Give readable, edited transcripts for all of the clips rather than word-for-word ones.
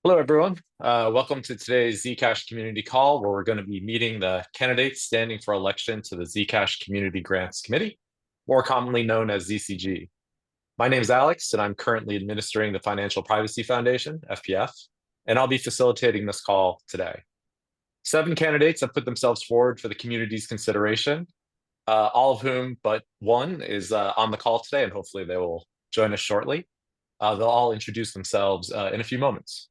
Hello, everyone. Welcome to today's Zcash community call, where we're going to be meeting the candidates standing for election to the Zcash Community Grants Committee, more commonly known as ZCG. My name is Alex, and I'm currently administering the Financial Privacy Foundation, FPF, and I'll be facilitating this call today. 7 candidates have put themselves forward for the community's consideration, all of whom but one is on the call today, and hopefully they will join us shortly. They'll all introduce themselves in a few moments.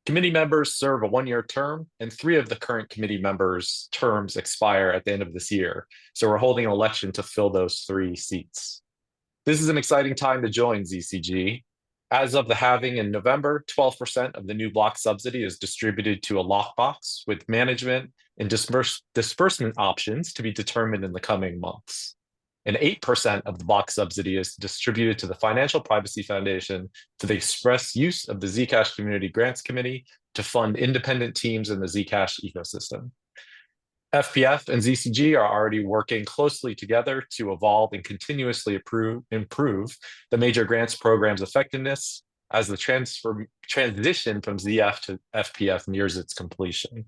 Committee members serve a 1-year term, and 3 of the current committee members' terms expire at the end of this year. So we're holding an election to fill those 3 seats. This is an exciting time to join ZCG. As of the halving in November, 12% of the new block subsidy is distributed to a lockbox with management and disbursement options to be determined in the coming months. And 8% of the block subsidy is distributed to the Financial Privacy Foundation for the express use of the Zcash Community Grants Committee to fund independent teams in the Zcash ecosystem. FPF and ZCG are already working closely together to evolve and continuously improve the major grants program's effectiveness as the transition from ZF to FPF nears its completion.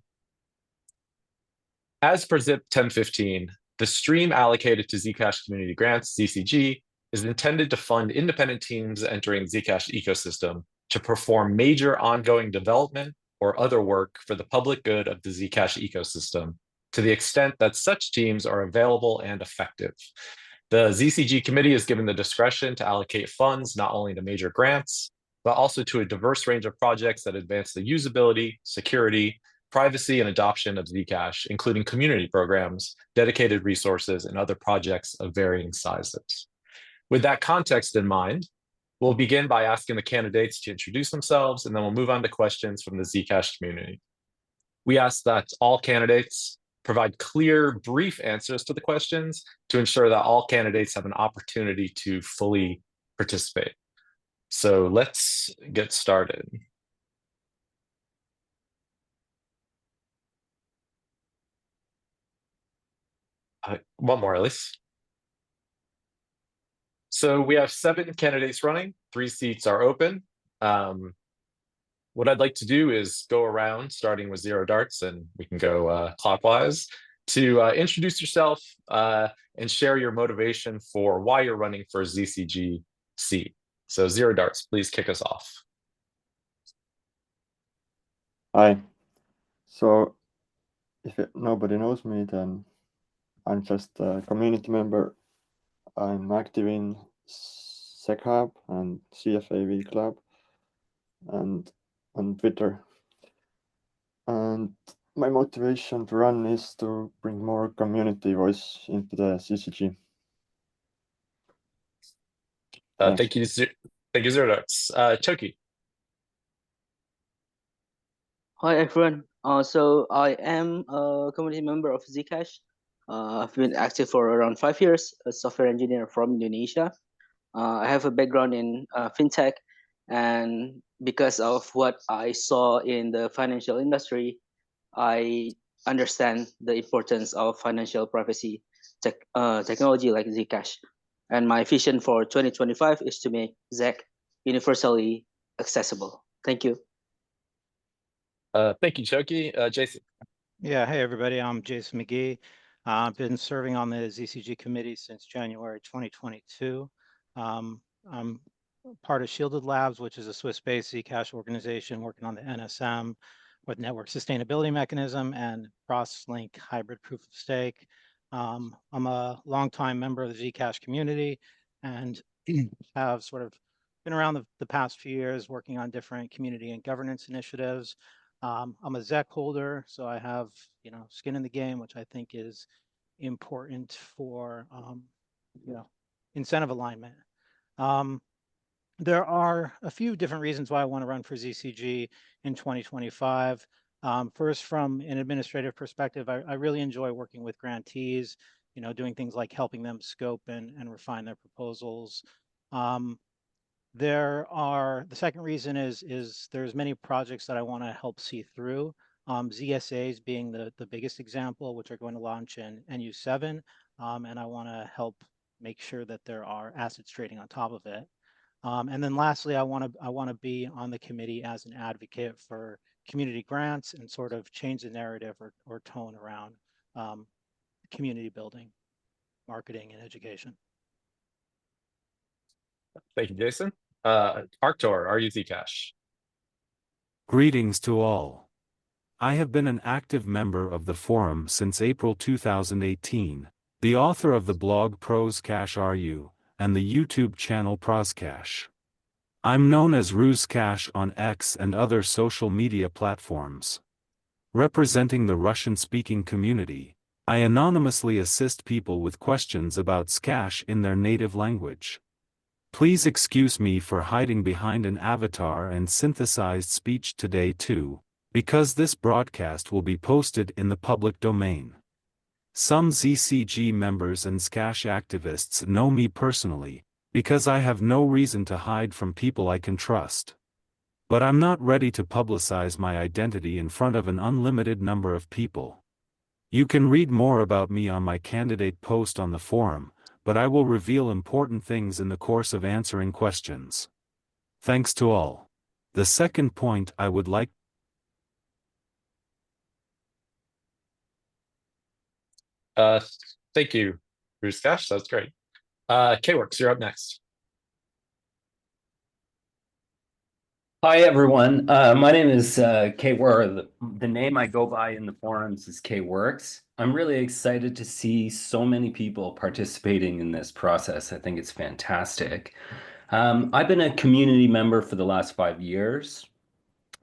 As per ZIP 1015, the stream allocated to Zcash Community Grants, ZCG, is intended to fund independent teams entering the Zcash ecosystem to perform major ongoing development or other work for the public good of the Zcash ecosystem, to the extent that such teams are available and effective. The ZCG committee is given the discretion to allocate funds not only to major grants, but also to a diverse range of projects that advance the usability, security, privacy, and adoption of Zcash, including community programs, dedicated resources, and other projects of varying sizes. With that context in mind, we'll begin by asking the candidates to introduce themselves, and then we'll move on to questions from the Zcash community. We ask that all candidates provide clear, brief answers to the questions to ensure that all candidates have an opportunity to fully participate. So let's get started. One more, at least. So we have 7 candidates running. 3 seats are open. What I'd like to do is go around, starting with 0 darts, and we can go clockwise, to introduce yourself and share your motivation for why you're running for a ZCG seat. So 0 darts, please kick us off. Hi. So if nobody knows me, then I'm just a community member. I'm active in SecHub and CFAV Club and on Twitter. And my motivation to run is to bring more community voice into the CCG. Thank you, 0 darts. Choki. Hi everyone. So I am a community member of Zcash. I've been active for around 5 years, a software engineer from Indonesia. I have a background in fintech, and because of what I saw in the financial industry, I understand the importance of financial privacy technology like Zcash. And my vision for 2025 is to make ZAC universally accessible. Thank you. Thank you, Choki. Jason. Yeah, hey everybody, I'm Jason McGee. I've been serving on the ZCG committee since January 2022. I'm part of Shielded Labs, which is a Swiss-based Zcash organization working on the NSM with network sustainability mechanism and cross-link hybrid proof of stake. I'm a longtime member of the Zcash community and have sort of been around the past few years working on different community and governance initiatives. I'm a ZEC holder, so I have skin in the game, which I think is important for incentive alignment. There are a few different reasons why I want to run for ZCG in 2025. First, from an administrative perspective, I really enjoy working with grantees, doing things like helping them scope and refine their proposals. The second reason is there's many projects that I want to help see through. ZSAs being the biggest example, which are going to launch in NU7, and I want to help make sure that there are assets trading on top of it. And then lastly, I want to be on the committee as an advocate for community grants and sort of change the narrative or tone around community building, marketing, and education. Thank you, Jason. Arctur, are you Zcash? Greetings to all. I have been an active member of the forum since April 2018, the author of the blog ProsCash RU, and the YouTube channel ProsCash. I'm known as RusCash on X and other social media platforms. Representing the Russian-speaking community, I anonymously assist people with questions about Zcash in their native language. Please excuse me for hiding behind an avatar and synthesized speech today too, because this broadcast will be posted in the public domain. Some ZCG members and Zcash activists know me personally, because I have no reason to hide from people I can trust. But I'm not ready to publicize my identity in front of an unlimited number of people. You can read more about me on my candidate post on the forum, but I will reveal important things in the course of answering questions. Thanks to all. The second point I would like. Thank you, Ruscash. That's great. Kworks, you're up next. Hi, everyone. My name is Kwar. The name I go by in the forums is Kworks. I'm really excited to see so many people participating in this process. I think it's fantastic. I've been a community member for the last 5 years.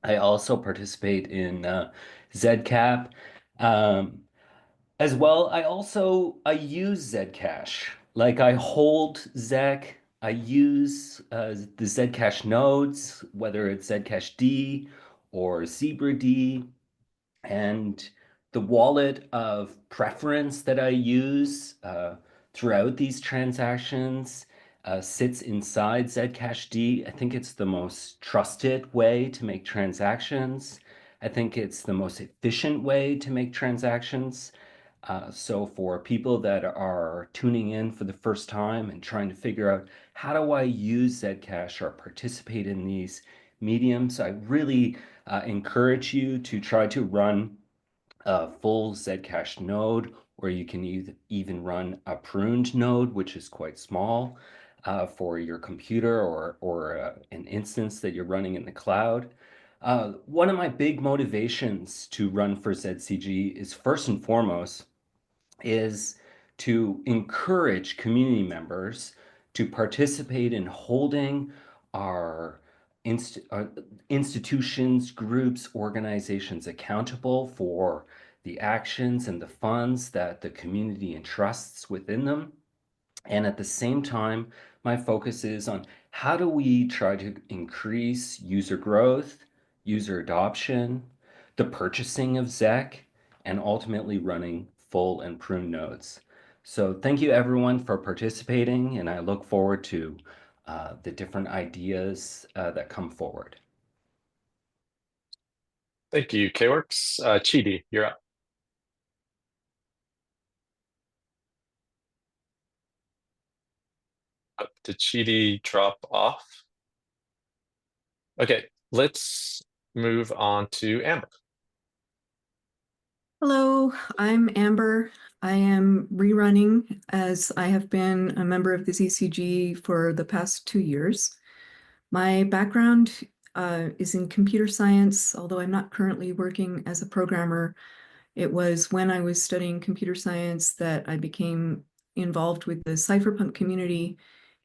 I also participate in ZCAP. As well, I use Zcash. Like I hold ZEC. I use the Zcash nodes, whether it's Zcash D or Zebra D, and the wallet of preference that I use throughout these transactions sits inside Zcash D. I think it's the most trusted way to make transactions. I think it's the most efficient way to make transactions. So for people that are tuning in for the first time and trying to figure out how do I use Zcash or participate in these mediums, I really encourage you to try to run a full Zcash node, or you can even run a pruned node, which is quite small for your computer or an instance that you're running in the cloud. One of my big motivations to run for ZCG is first and foremost is to encourage community members to participate in holding our institutions, groups, organizations accountable for the actions and the funds that the community entrusts within them. And at the same time, my focus is on how do we try to increase user growth, user adoption, the purchasing of ZEC, and ultimately running full and prune nodes. So thank you everyone for participating, and I look forward to the different ideas that come forward. Thank you, Kworks. Chidi, you're up. Did Chidi drop off? Okay, let's move on to Amber. Hello, I'm Amber. I am rerunning as I have been a member of the ZCG for the past 2 years. My background is in computer science, although I'm not currently working as a programmer. It was when I was studying computer science that I became involved with the cypherpunk community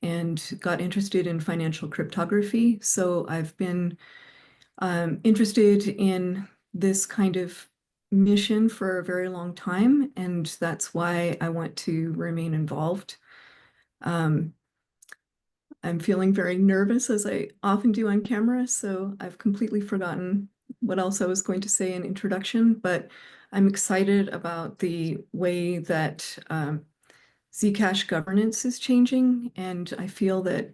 and got interested in financial cryptography. So I've been interested in this kind of mission for a very long time, and that's why I want to remain involved. I'm feeling very nervous, as I often do on camera, so I've completely forgotten what else I was going to say in introduction, but I'm excited about the way that Zcash governance is changing, and I feel that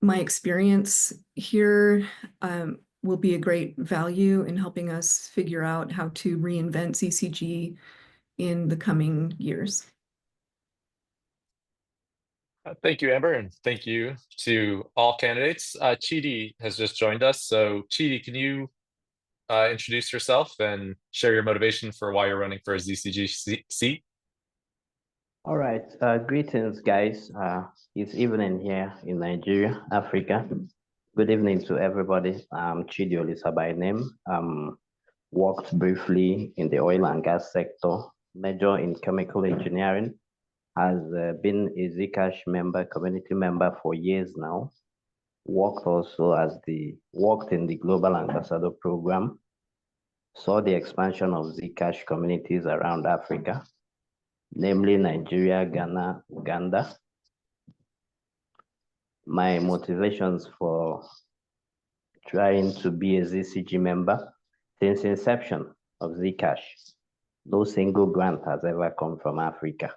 my experience here will be a great value in helping us figure out how to reinvent ZCG in the coming years. Thank you, Amber, and thank you to all candidates. Chidi has just joined us. So Chidi, can you introduce yourself and share your motivation for why you're running for a ZCG seat? All right. Greetings, guys. It's evening here in Nigeria, Africa. Good evening to everybody. I'm Chidi Olisa by name. Worked briefly in the oil and gas sector, major in chemical engineering. Has been a Zcash member, community member for years now. Worked in the Global Ambassador Program. Saw the expansion of Zcash communities around Africa, namely Nigeria, Ghana, Uganda. My motivations for trying to be a ZCG member since inception of Zcash. No single grant has ever come from Africa.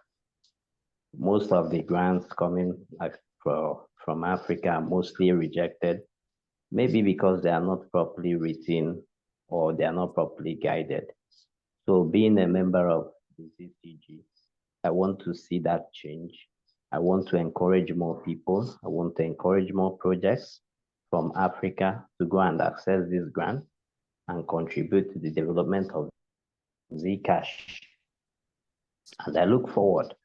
Most of the grants coming from Africa are mostly rejected, maybe because they are not properly written or they are not properly guided. So being a member of the ZCG, I want to see that change. I want to encourage more people. I want to encourage more projects from Africa to go and access this grant and contribute to the development of Zcash. And I look forward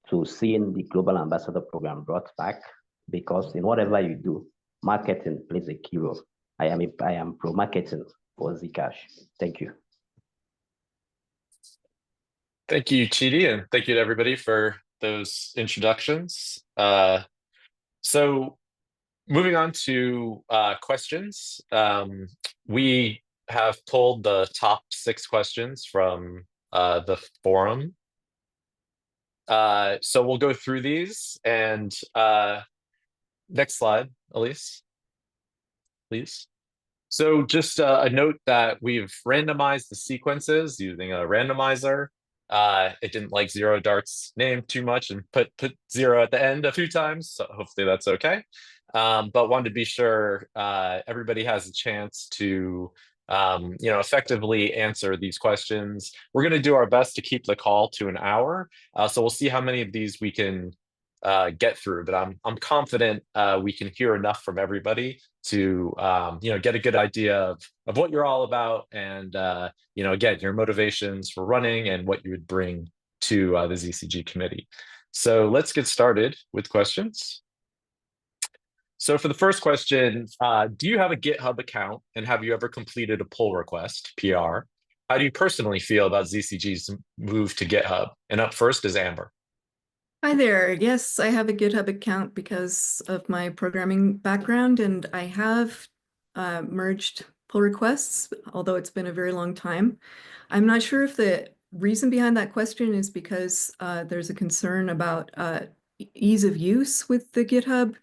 to seeing the Global Ambassador Program brought back, because in whatever you do, marketing plays a key role. I am pro-marketing for Zcash. Thank you. Thank you, Chidi, and thank you to everybody for those introductions. So moving on to questions, we have pulled the top 6 questions from the forum. So we'll go through these, and next slide, Elise, please. So just a note that we've randomized the sequences using a randomizer. It didn't like Zero Dart's name too much and put 0 at the end a few times, so hopefully that's okay. But wanted to be sure everybody has a chance to effectively answer these questions. We're going to do our best to keep the call to an hour, so we'll see how many of these we can get through. But I'm confident we can hear enough from everybody to get a good idea of what you're all about, and again, your motivations for running and what you would bring to the ZCG committee. So let's get started with questions. So for the first question, do you have a GitHub account, and have you ever completed a pull request, PR? How do you personally feel about ZCG's move to GitHub? And up first is Amber. Hi there. Yes, I have a GitHub account because of my programming background, and I have merged pull requests, although it's been a very long time. I'm not sure if the reason behind that question is because there's a concern about ease of use with the GitHub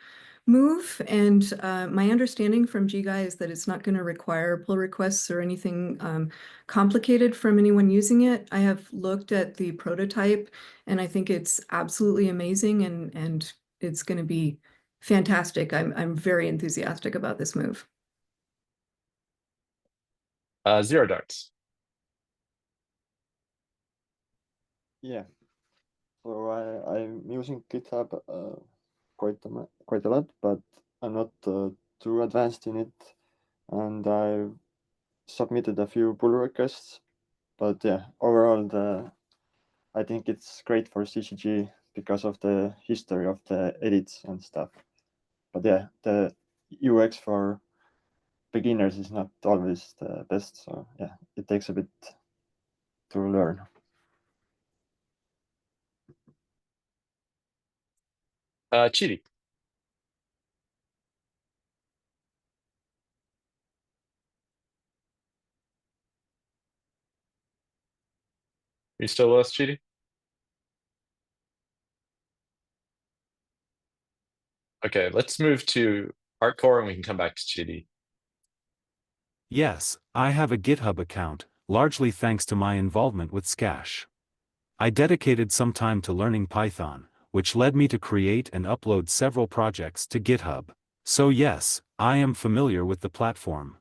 move, and my understanding from GGuy is that it's not going to require pull requests or anything complicated from anyone using it. I have looked at the prototype, and I think it's absolutely amazing, and it's going to be fantastic. I'm very enthusiastic about this move. Zero Darts. Yeah. So I'm using GitHub quite a lot, but I'm not too advanced in it, and I've submitted a few pull requests. But yeah, overall, I think it's great for ZCG because of the history of the edits and stuff. But yeah, the UX for beginners is not always the best, so yeah, it takes a bit to learn. Chidi. Are you still with us, Chidi? Okay, let's move to Artcore and we can come back to Chidi. Yes, I have a GitHub account, largely thanks to my involvement with Zcash. I dedicated some time to learning Python, which led me to create and upload several projects to GitHub. So yes, I am familiar with the platform.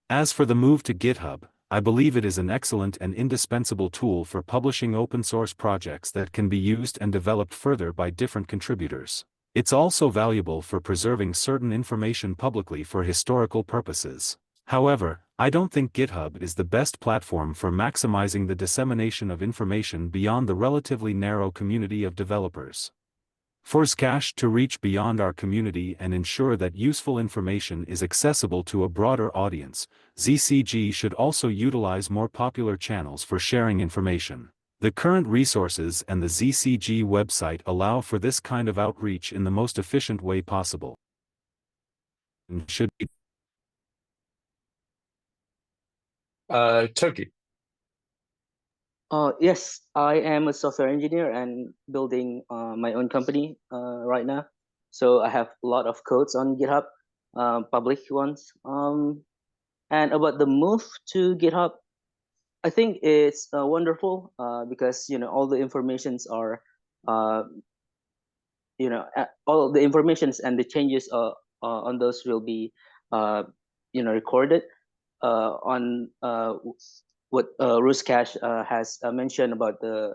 As for the move to GitHub, I believe it is an excellent and indispensable tool for publishing open source projects that can be used and developed further by different contributors. It's also valuable for preserving certain information publicly for historical purposes. However, I don't think GitHub is the best platform for maximizing the dissemination of information beyond the relatively narrow community of developers. For Zcash to reach beyond our community and ensure that useful information is accessible to a broader audience, ZCG should also utilize more popular channels for sharing information. The current resources and the ZCG website allow for this kind of outreach in the most efficient way possible. And should be Toki. Yes, I am a software engineer and building my own company right now. So I have a lot of codes on GitHub, public ones. And about the move to GitHub, I think it's wonderful because all the informations are, all the informations and the changes on those will be, recorded on what Ruscash has mentioned about the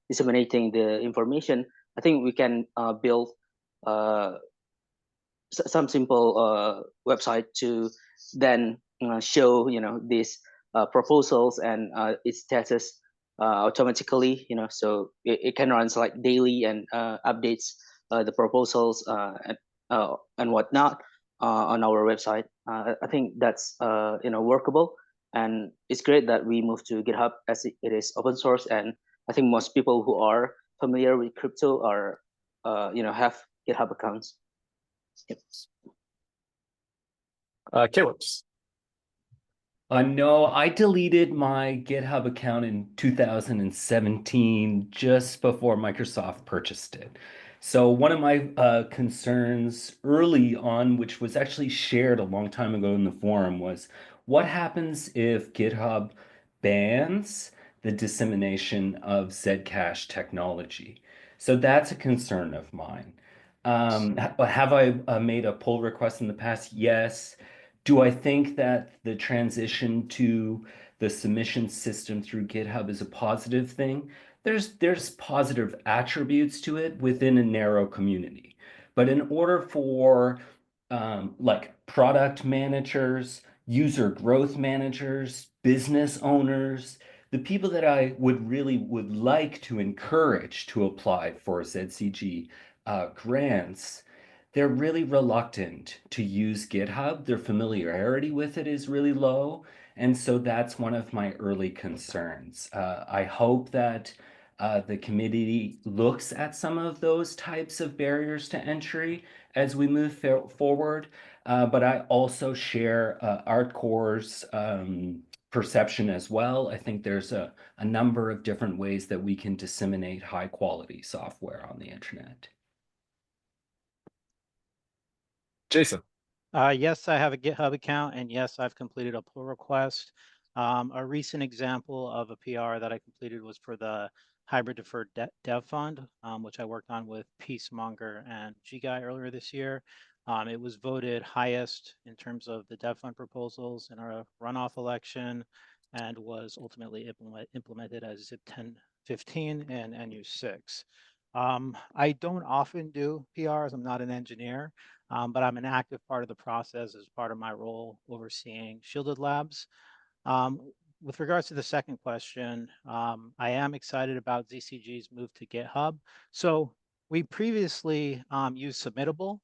disseminating the information. I think we can build some simple website to then show these proposals and its status automatically. So it can run like daily and updates the proposals and whatnot on our website. I think that's workable, and it's great that we moved to GitHub as it is open source. And I think most people who are familiar with crypto are have GitHub accounts. Yep. Caleb. No, I deleted my GitHub account in 2017, just before Microsoft purchased it. So one of my concerns early on, which was actually shared a long time ago in the forum, was what happens if GitHub bans the dissemination of Zcash technology? So that's a concern of mine. Have I made a pull request in the past? Yes. Do I think that the transition to the submission system through GitHub is a positive thing? There's positive attributes to it within a narrow community. But in order for like product managers, user growth managers, business owners, the people that I would like to encourage to apply for ZCG grants, they're really reluctant to use GitHub. Their familiarity with it is really low. And so that's one of my early concerns. I hope that the committee looks at some of those types of barriers to entry as we move forward. But I also share ArtCore's perception as well. I think there's a number of different ways that we can disseminate high quality software on the internet. Jason. Yes, I have a GitHub account, and yes, I've completed a pull request. A recent example of a PR that I completed was for the Hybrid Deferred Dev Fund, which I worked on with Peacemonger and G-Guy earlier this year. It was voted highest in terms of the dev fund proposals in our runoff election, and was ultimately implemented as ZIP 1015 and NU6. I don't often do PRs. I'm not an engineer. But I'm an active part of the process as part of my role overseeing Shielded Labs. With regards to the second question, I am excited about ZCG's move to GitHub. So we previously used Submittable,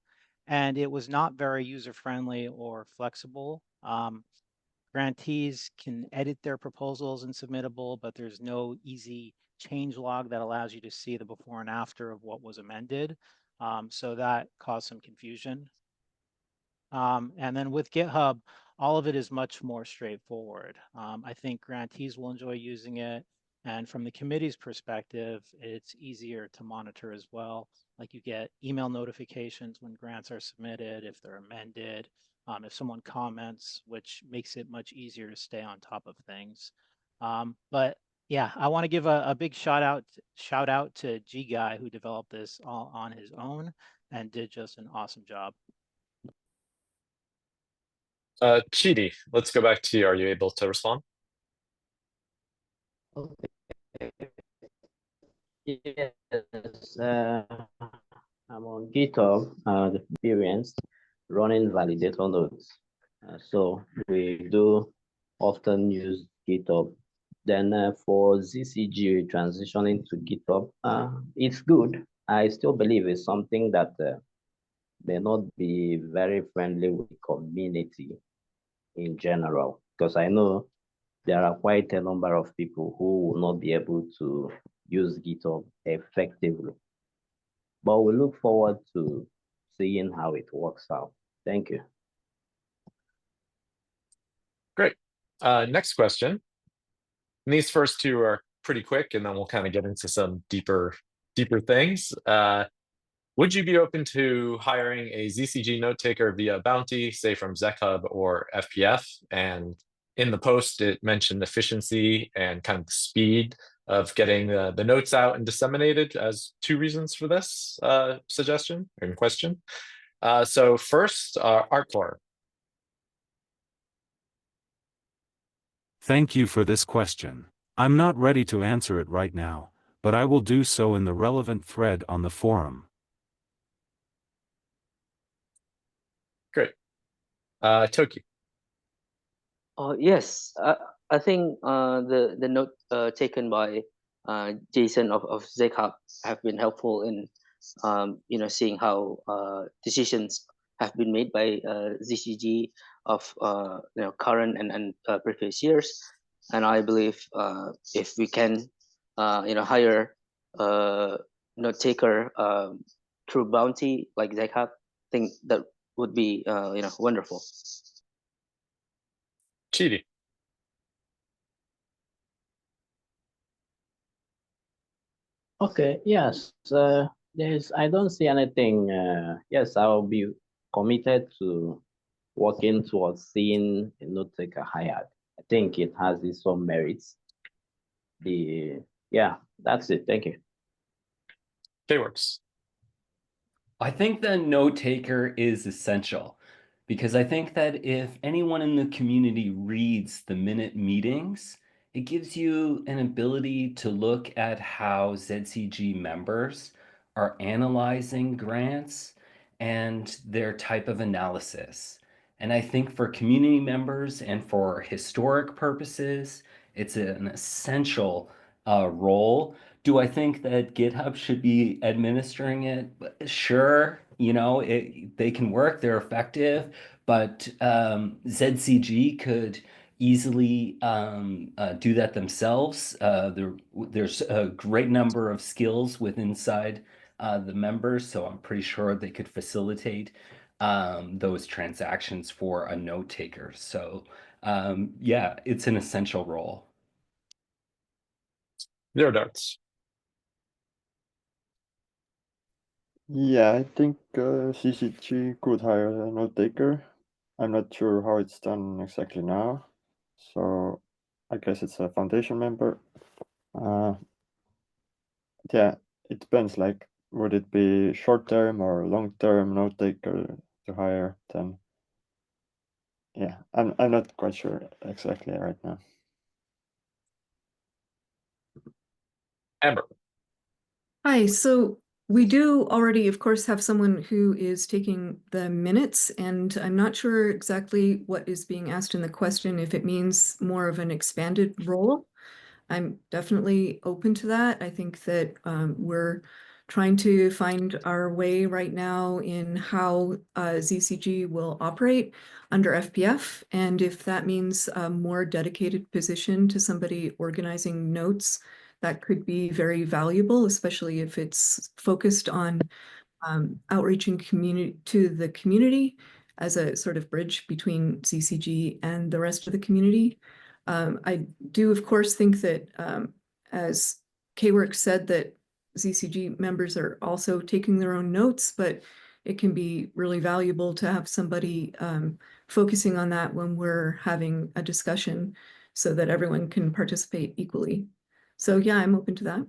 and it was not very user-friendly or flexible. Grantees can edit their proposals in Submittable, but there's no easy change log that allows you to see the before and after of what was amended. So that caused some confusion. And then with GitHub, all of it is much more straightforward. I think grantees will enjoy using it. And from the committee's perspective, it's easier to monitor as well. Like you get email notifications when grants are submitted, if they're amended, if someone comments, which makes it much easier to stay on top of things. But yeah, I want to give a big shout out to G-Guy, who developed this all on his own and did just an awesome job. Chidi, let's go back to you. Are you able to respond? Okay. Yes, I'm on GitHub, the experience running validator nodes. So we do often use GitHub. Then for ZCG transitioning to GitHub, it's good. I still believe it's something that may not be very friendly with the community in general, because I know there are quite a number of people who will not be able to use GitHub effectively. But we look forward to seeing how it works out. Thank you. Great. Next question. And these first two are pretty quick, and then we'll kind of get into some deeper things. Would you be open to hiring a ZCG note taker via Bounty, say from ZecHub or FPF? And in the post, it mentioned efficiency and kind of speed of getting the notes out and disseminated as two reasons for this suggestion and question. So first, Artcor. Thank you for this question. I'm not ready to answer it right now, but I will do so in the relevant thread on the forum. Great. Toki. Yes, I think the note taken by Jason of ZCG have been helpful in seeing how decisions have been made by ZCG of current and previous years, and I believe if we can hire a note taker through Bounty like ZCG, I think that would be wonderful. Chidi. Okay, yes. I don't see anything. Yes, I'll be committed to working towards seeing a note taker hired. I think it has its own merits. Yeah, that's it. Thank you. K-Works. I think the note taker is essential because I think that if anyone in the community reads the minute meetings, it gives you an ability to look at how ZCG members are analyzing grants and their type of analysis. And I think for community members and for historic purposes, it's an essential role. Do I think that GitHub should be administering it? Sure, they can work, they're effective, but ZCG could easily do that themselves. There's a great number of skills inside the members, so I'm pretty sure they could facilitate those transactions for a note taker. So yeah, it's an essential role. Zero Darts. Yeah, I think CCG could hire a note taker. I'm not sure how it's done exactly now, so I guess it's a foundation member. Yeah, it depends. Like, would it be short-term or long-term note taker to hire? Then, yeah, I'm not quite sure exactly right now. Amber. Hi, so we do already, of course, have someone who is taking the minutes, and I'm not sure exactly what is being asked in the question, if it means more of an expanded role. I'm definitely open to that. I think that we're trying to find our way right now in how ZCG will operate under FPF, and if that means a more dedicated position to somebody organizing notes, that could be very valuable, especially if it's focused on outreaching to the community as a sort of bridge between ZCG and the rest of the community. I do, of course, think that, as K-Works said, that ZCG members are also taking their own notes, but it can be really valuable to have somebody focusing on that when we're having a discussion so that everyone can participate equally. So yeah, I'm open to that.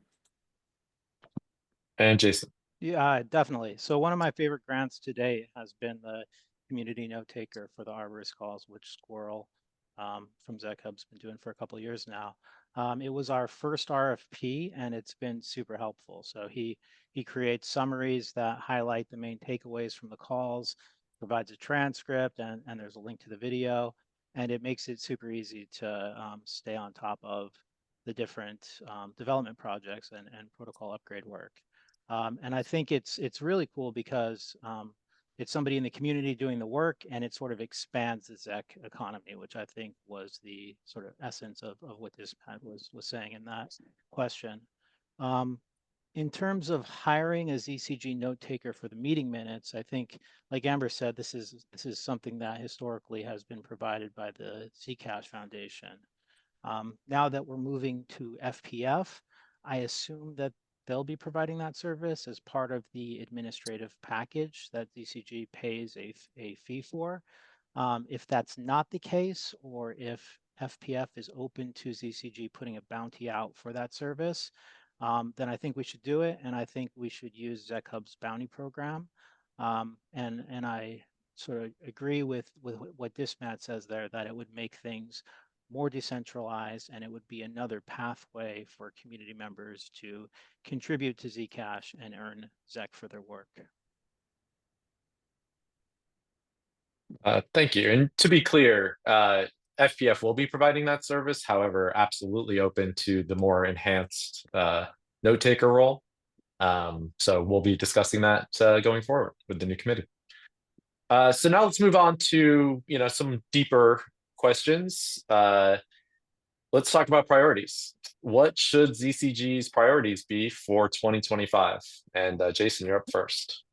And Jason. Yeah, definitely. So one of my favorite grants today has been the community note taker for the arborist calls, which Squirrel from Zec Hub's been doing for a couple of years now. It was our first RFP, and it's been super helpful. So he creates summaries that highlight the main takeaways from the calls, provides a transcript, and there's a link to the video, and it makes it super easy to stay on top of the different development projects and protocol upgrade work. And I think it's really cool because it's somebody in the community doing the work, and it sort of expands the ZEC economy, which I think was the sort of essence of what this was saying in that question. In terms of hiring a ZCG note taker for the meeting minutes, I think, like Amber said, this is something that historically has been provided by the Zcash Foundation. Now that we're moving to FPF, I assume that they'll be providing that service as part of the administrative package that ZCG pays a fee for. If that's not the case, or if FPF is open to ZCG putting a bounty out for that service, then I think we should do it, and I think we should use Zec Hub's bounty program. And I sort of agree with what Dismat says there, that it would make things more decentralized, and it would be another pathway for community members to contribute to Zcash and earn ZEC for their work. Thank you. And to be clear, FPF will be providing that service. However, absolutely open to the more enhanced note taker role. So we'll be discussing that going forward with the new committee. So now let's move on to some deeper questions. Let's talk about priorities. What should ZCG's priorities be for 2025? And Jason, you're up first.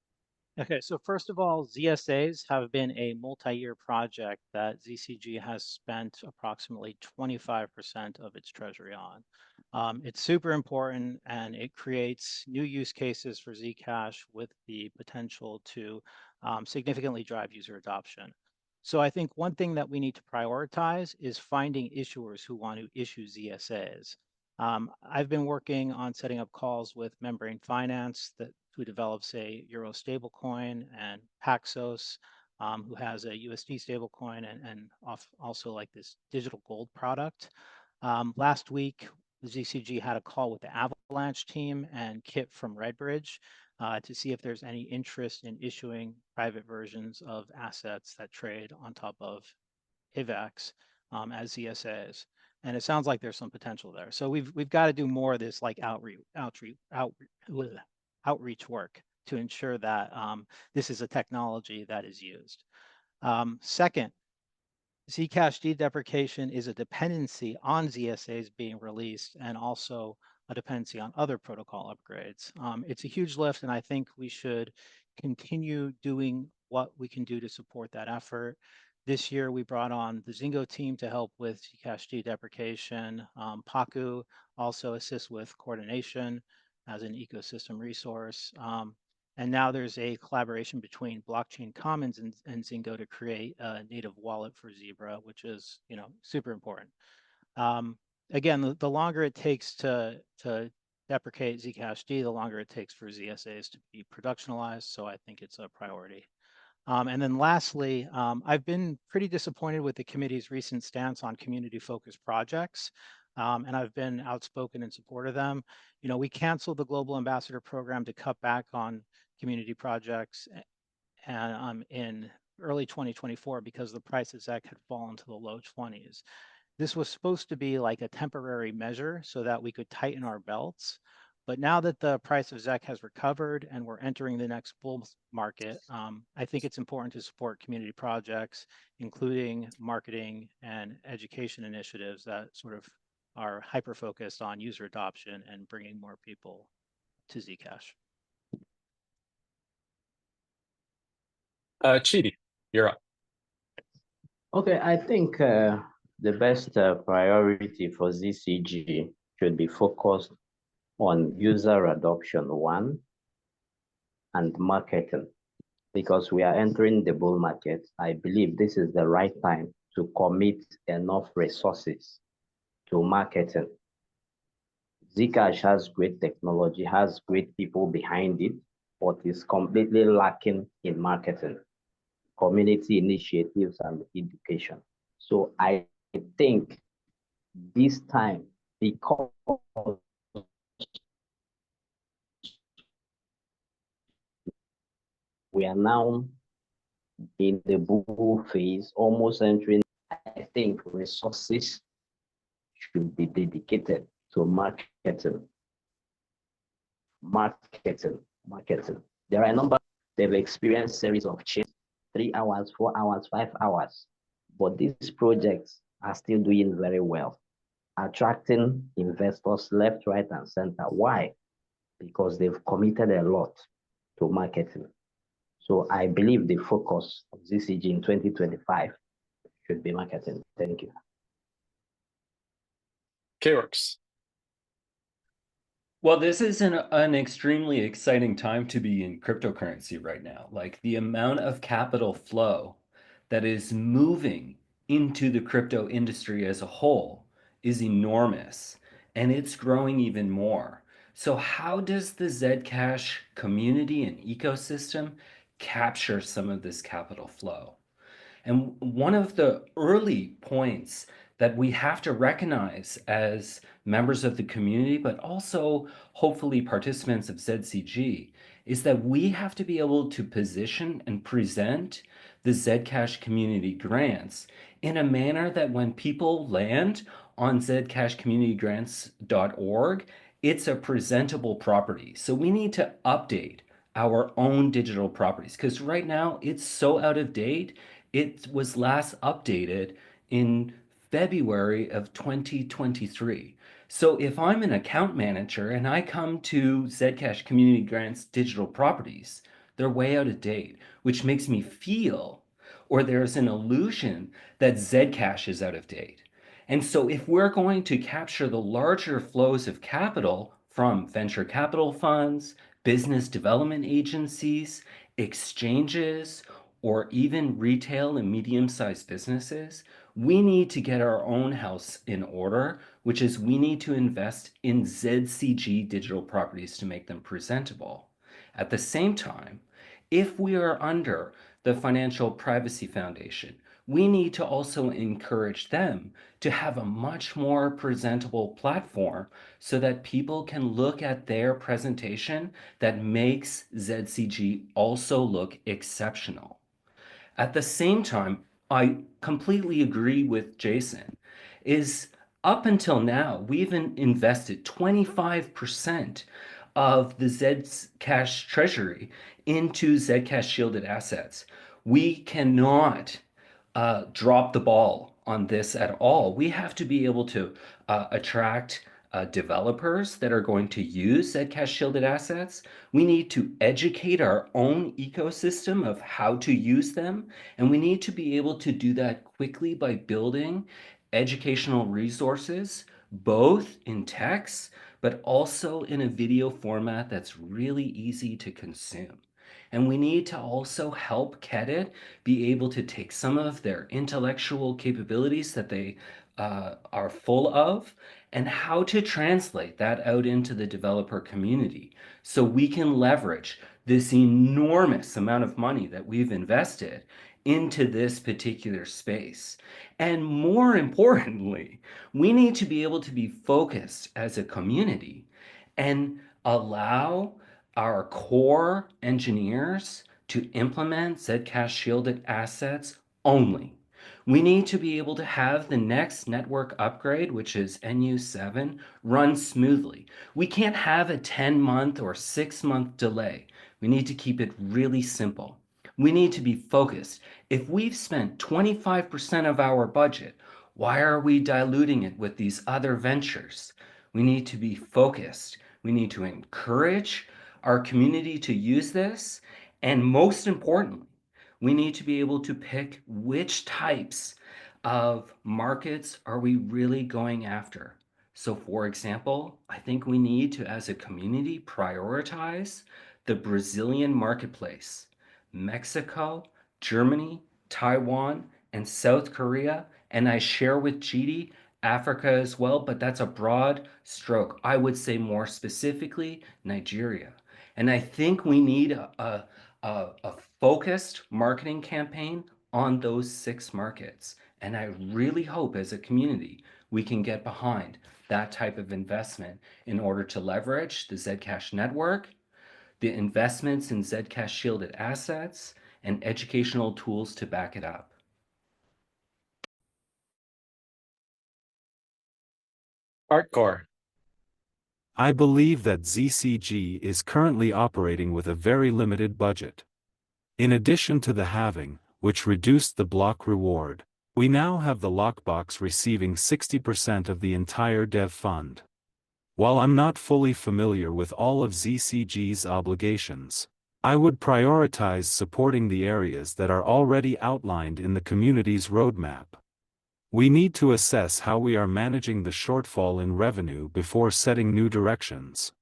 Okay, so first of all, ZSAs have been a multi-year project that ZCG has spent approximately 25% of its treasury on. It's super important, and it creates new use cases for Zcash with the potential to significantly drive user adoption. So I think one thing that we need to prioritize is finding issuers who want to issue ZSAs. I've been working on setting up calls with Membrane Finance, who develops a Euro stablecoin, and Paxos, who has a USD stablecoin, and also like this digital gold product. Last week, the ZCG had a call with the Avalanche team and Kit from Redbridge to see if there's any interest in issuing private versions of assets that trade on top of IVAX as ZSAs. And it sounds like there's some potential there. So we've got to do more of this like outreach work to ensure that this is a technology that is used. Second, Zcash dedeprecation is a dependency on ZSAs being released, and also a dependency on other protocol upgrades. It's a huge lift, and I think we should continue doing what we can do to support that effort. This year, we brought on the Zingo team to help with Zcash dedeprecation. Paku also assists with coordination as an ecosystem resource. And now there's a collaboration between Blockchain Commons and Zingo to create a native wallet for Zebra, which is super important. Again, the longer it takes to deprecate Zcash D, the longer it takes for ZSAs to be productionalized. So I think it's a priority. And then lastly, I've been pretty disappointed with the committee's recent stance on community-focused projects, and I've been outspoken in support of them. We canceled the Global Ambassador Program to cut back on community projects and in early 2024 because the price of ZEC had fallen to the low 20s. This was supposed to be like a temporary measure so that we could tighten our belts. But now that the price of ZEC has recovered and we're entering the next bull market, I think it's important to support community projects, including marketing and education initiatives that sort of are hyper-focused on user adoption and bringing more people to Zcash. Chidi, you're up. Okay, I think the best priority for ZCG should be focused on user adoption, one, and marketing. Because we are entering the bull market, I believe this is the right time to commit enough resources to marketing. Zcash has great technology, has great people behind it, but is completely lacking in marketing. community initiatives and education. So I think this time, because we are now in the bull phase, almost entering, I think resources should be dedicated to marketing. There are a number, they've experienced series of change, 3 hours, 4 hours, 5 hours, but these projects are still doing very well, attracting investors left, right, and center. Why? Because they've committed a lot to marketing. So I believe the focus of ZCG in 2025 should be marketing. Thank you. K-Works. Well, this is an extremely exciting time to be in cryptocurrency right now. Like the amount of capital flow that is moving into the crypto industry as a whole is enormous, and it's growing even more. So how does the Zcash community and ecosystem capture some of this capital flow? And one of the early points that we have to recognize as members of the community, but also hopefully participants of ZCG, is that we have to be able to position and present the Zcash community grants in a manner that when people land on zcashcommunitygrants.org, it's a presentable property. So we need to update our own digital properties because right now it's so out of date. It was last updated in February of 2023. So if I'm an account manager and I come to Zcash Community Grants digital properties, they're way out of date, which makes me feel, or there's an illusion that Zcash is out of date. And so if we're going to capture the larger flows of capital from venture capital funds, business development agencies, exchanges, or even retail and medium-sized businesses, we need to get our own house in order, which is we need to invest in ZCG digital properties to make them presentable. At the same time, if we are under the Financial Privacy Foundation, we need to also encourage them to have a much more presentable platform so that people can look at their presentation that makes ZCG also look exceptional. At the same time, I completely agree with Jason, is up until now, we've invested 25% of the Zcash treasury into Zcash shielded assets. We cannot drop the ball on this at all. We have to be able to attract developers that are going to use Zcash shielded assets. We need to educate our own ecosystem of how to use them. And we need to be able to do that quickly by building educational resources, both in text, but also in a video format that's really easy to consume. And we need to also help Kedit be able to take some of their intellectual capabilities that they are full of and how to translate that out into the developer community so we can leverage this enormous amount of money that we've invested into this particular space. And more importantly, we need to be able to be focused as a community and allow our core engineers to implement Zcash shielded assets only. We need to be able to have the next network upgrade, which is NU7, run smoothly. We can't have a 10-month or 6-month delay. We need to keep it really simple. We need to be focused. If we've spent 25% of our budget, why are we diluting it with these other ventures? We need to be focused. We need to encourage our community to use this. And most importantly, we need to be able to pick which types of markets are we really going after. So for example, I think we need to, as a community, prioritize the Brazilian marketplace, Mexico, Germany, Taiwan, and South Korea. And I share with GD Africa as well, but that's a broad stroke. I would say more specifically, Nigeria. And I think we need a focused marketing campaign on those 6 markets. And I really hope as a community we can get behind that type of investment in order to leverage the Zcash network, the investments in Zcash shielded assets, and educational tools to back it up. Hardcore. I believe that ZCG is currently operating with a very limited budget. In addition to the halving, which reduced the block reward, we now have the lockbox receiving 60% of the entire dev fund. While I'm not fully familiar with all of ZCG's obligations, I would prioritize supporting the areas that are already outlined in the community's roadmap. We need to assess how we are managing the shortfall in revenue before setting new directions.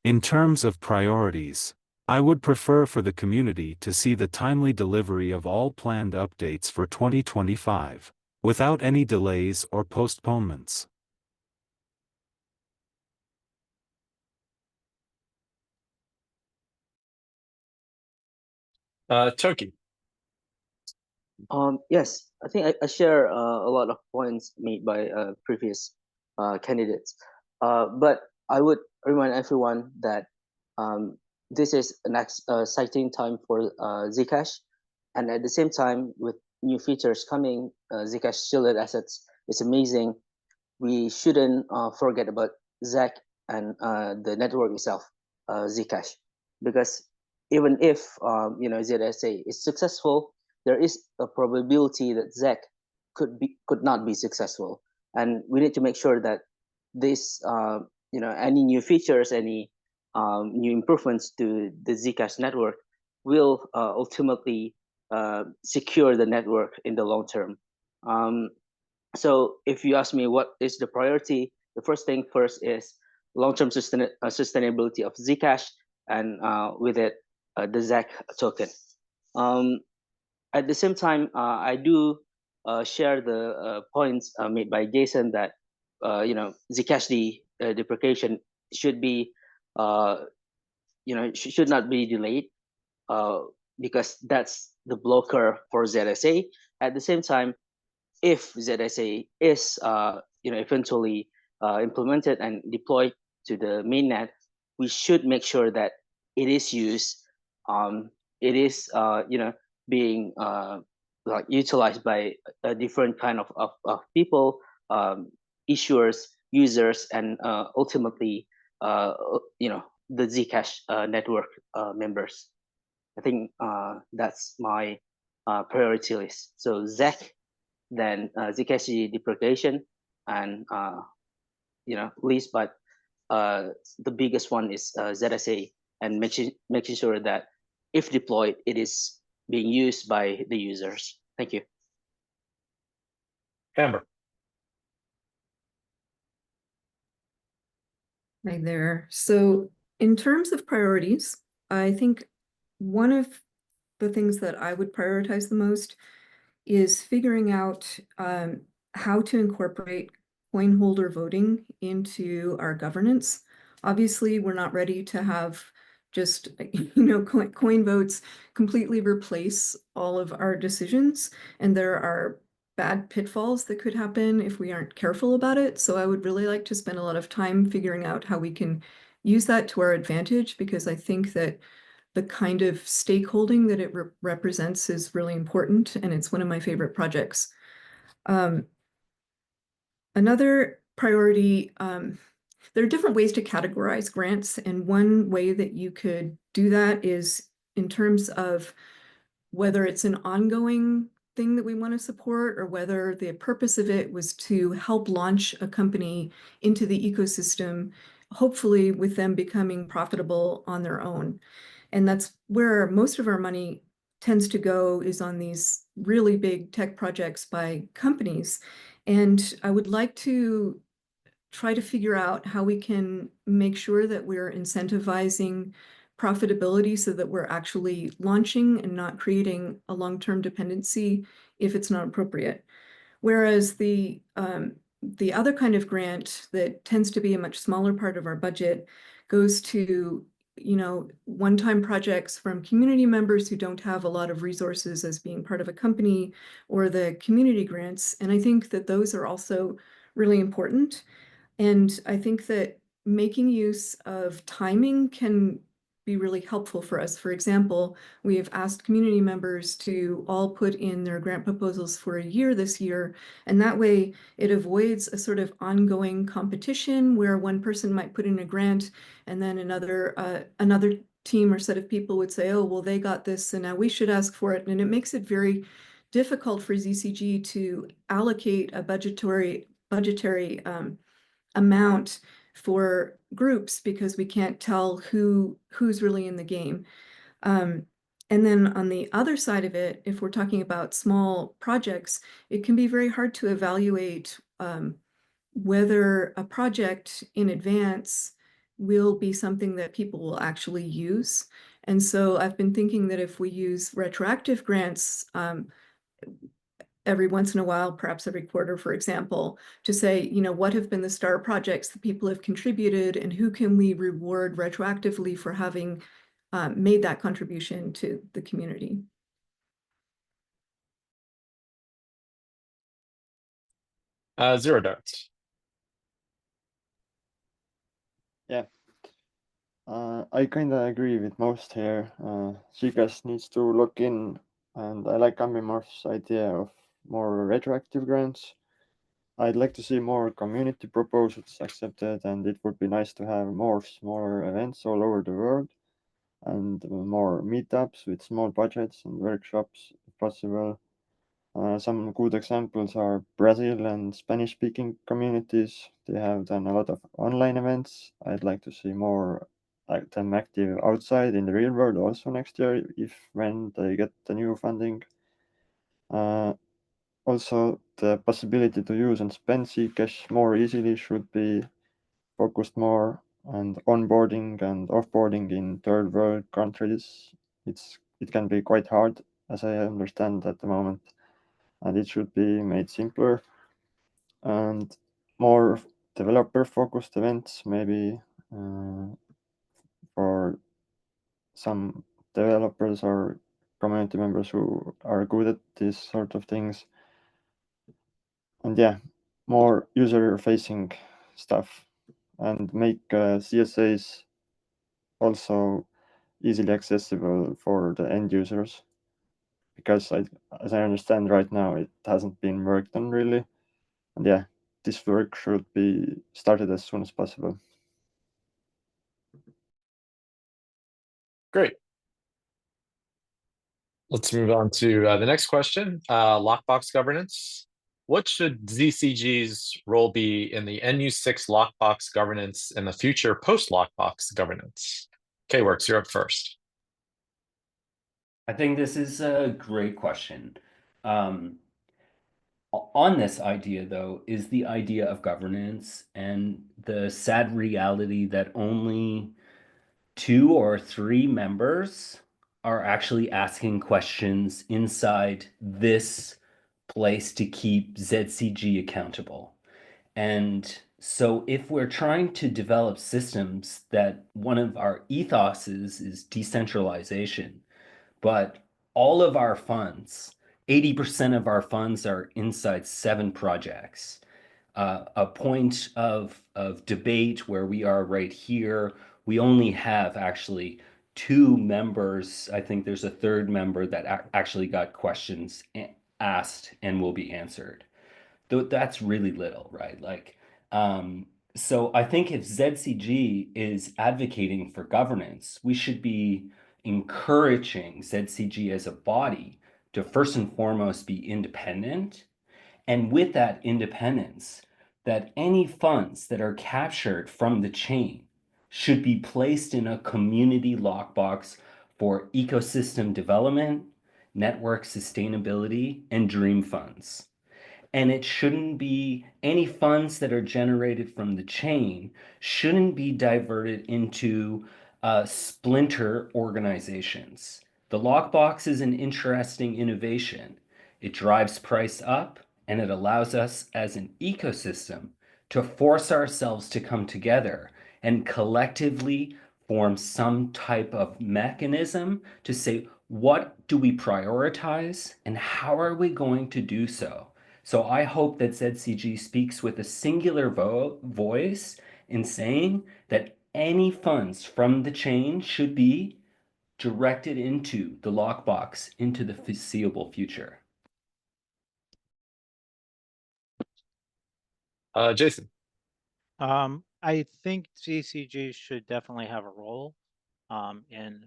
In terms of priorities, I would prefer for the community to see the timely delivery of all planned updates for 2025, without any delays or postponements. Toki. Yes, I think I share a lot of points made by previous candidates. But I would remind everyone that this is an exciting time for Zcash, and at the same time, with new features coming, Zcash shielded assets is amazing. We shouldn't forget about ZAC and the network itself, Zcash, because even if ZSA is successful, there is a probability that ZAC could not be successful, and we need to make sure that this any new features, any new improvements to the Zcash network will ultimately secure the network in the long term. So if you ask me what is the priority, the first thing first is long-term sustainability of Zcash, and with it, the ZAC token. At the same time, I do share the points made by Jason that Zcash deprecation should be should not be delayed because that's the blocker for ZSA. At the same time, if ZSA is eventually implemented and deployed to the mainnet, we should make sure that it is used. It is being like utilized by a different kind of people, issuers, users, and ultimately the Zcash network members. I think that's my priority list. So ZAC, then Zcash deprecation, and least but the biggest one is ZSA, and making sure that if deployed, it is being used by the users. Thank you. Amber. Hi there. So in terms of priorities, I think one of the things that I would prioritize the most is figuring out how to incorporate coin holder voting into our governance. Obviously, we're not ready to have just coin votes completely replace all of our decisions, and there are bad pitfalls that could happen if we aren't careful about it. So I would really like to spend a lot of time figuring out how we can use that to our advantage, because I think that the kind of stakeholding that it represents is really important, and it's one of my favorite projects. Another priority, there are different ways to categorize grants, and one way that you could do that is in terms of whether it's an ongoing thing that we want to support, or whether the purpose of it was to help launch a company into the ecosystem, hopefully with them becoming profitable on their own. And that's where most of our money tends to go, is on these really big tech projects by companies. And I would like to try to figure out how we can make sure that we're incentivizing profitability so that we're actually launching and not creating a long-term dependency if it's not appropriate. Whereas the other kind of grant that tends to be a much smaller part of our budget goes to one-time projects from community members who don't have a lot of resources as being part of a company, or the community grants. And I think that those are also really important. And I think that making use of timing can be really helpful for us. For example, we have asked community members to all put in their grant proposals for a year this year, and that way it avoids a sort of ongoing competition where one person might put in a grant and then another team or set of people would say, oh, well, they got this, and now we should ask for it. And it makes it very difficult for ZCG to allocate a budgetary amount for groups because we can't tell who's really in the game. And then on the other side of it, if we're talking about small projects, it can be very hard to evaluate whether a project in advance will be something that people will actually use. And so I've been thinking that if we use retroactive grants, every once in a while, perhaps every quarter, for example, to say, what have been the star projects that people have contributed, and who can we reward retroactively for having made that contribution to the community. Zero Darts. Yeah. I kind of agree with most here. Zcash needs to look in, and I like Amimorph's idea of more retroactive grants. I'd like to see more community proposals accepted, and it would be nice to have more events all over the world, and more meetups with small budgets and workshops if possible. Some good examples are Brazil and Spanish-speaking communities. They have done a lot of online events. I'd like to see more them active outside in the real world also next year, when they get the new funding. Also, the possibility to use and spend Zcash more easily should be focused more, and onboarding and offboarding in third world countries. It can be quite hard, as I understand at the moment, and it should be made simpler. And more developer-focused events, maybe for some developers or community members who are good at these sort of things. And yeah, more user-facing stuff, and make CSAs also easily accessible for the end users, because as I understand right now, it hasn't been worked on really. And yeah, this work should be started as soon as possible. Great. Let's move on to the next question. Lockbox governance. What should ZCG's role be in the NU6 lockbox governance and the future post-lockbox governance? K-Works, you're up first. I think this is a great question. On this idea, though, is the idea of governance and the sad reality that only 2 or 3 members are actually asking questions inside this place to keep ZCG accountable. And so if we're trying to develop systems that one of our ethoses is decentralization, but all of our funds, 80% of our funds are inside 7 projects. A point of debate where we are right here, we only have actually 2 members. I think there's a 3rd member that actually got questions asked and will be answered. Though that's really little, right? So I think if ZCG is advocating for governance, we should be encouraging ZCG as a body to first and foremost be independent. And with that independence, that any funds that are captured from the chain should be placed in a community lockbox for ecosystem development, network sustainability, and dream funds. And it shouldn't be any funds that are generated from the chain shouldn't be diverted into splinter organizations. The lockbox is an interesting innovation. It drives price up, and it allows us as an ecosystem to force ourselves to come together and collectively form some type of mechanism to say, what do we prioritize and how are we going to do so? So I hope that ZCG speaks with a singular voice in saying that any funds from the chain should be directed into the lockbox into the foreseeable future. Jason. I think ZCG should definitely have a role in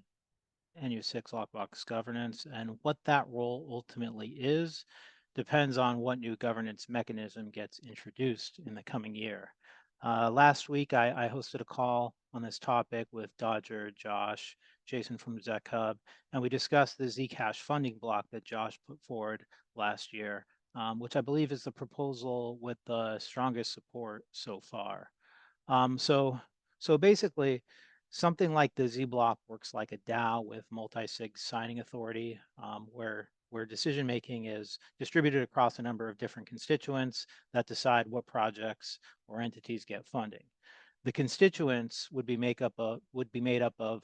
NU6 lockbox governance, and what that role ultimately is depends on what new governance mechanism gets introduced in the coming year. Last week, I hosted a call on this topic with Dodger, Josh, Jason from ZEC Hub, and we discussed the Zcash funding block that Josh put forward last year, which I believe is the proposal with the strongest support so far. So basically, something like the Z block works like a DAO with multi-sig signing authority, where decision making is distributed across a number of different constituents that decide what projects or entities get funding. The constituents would be made up of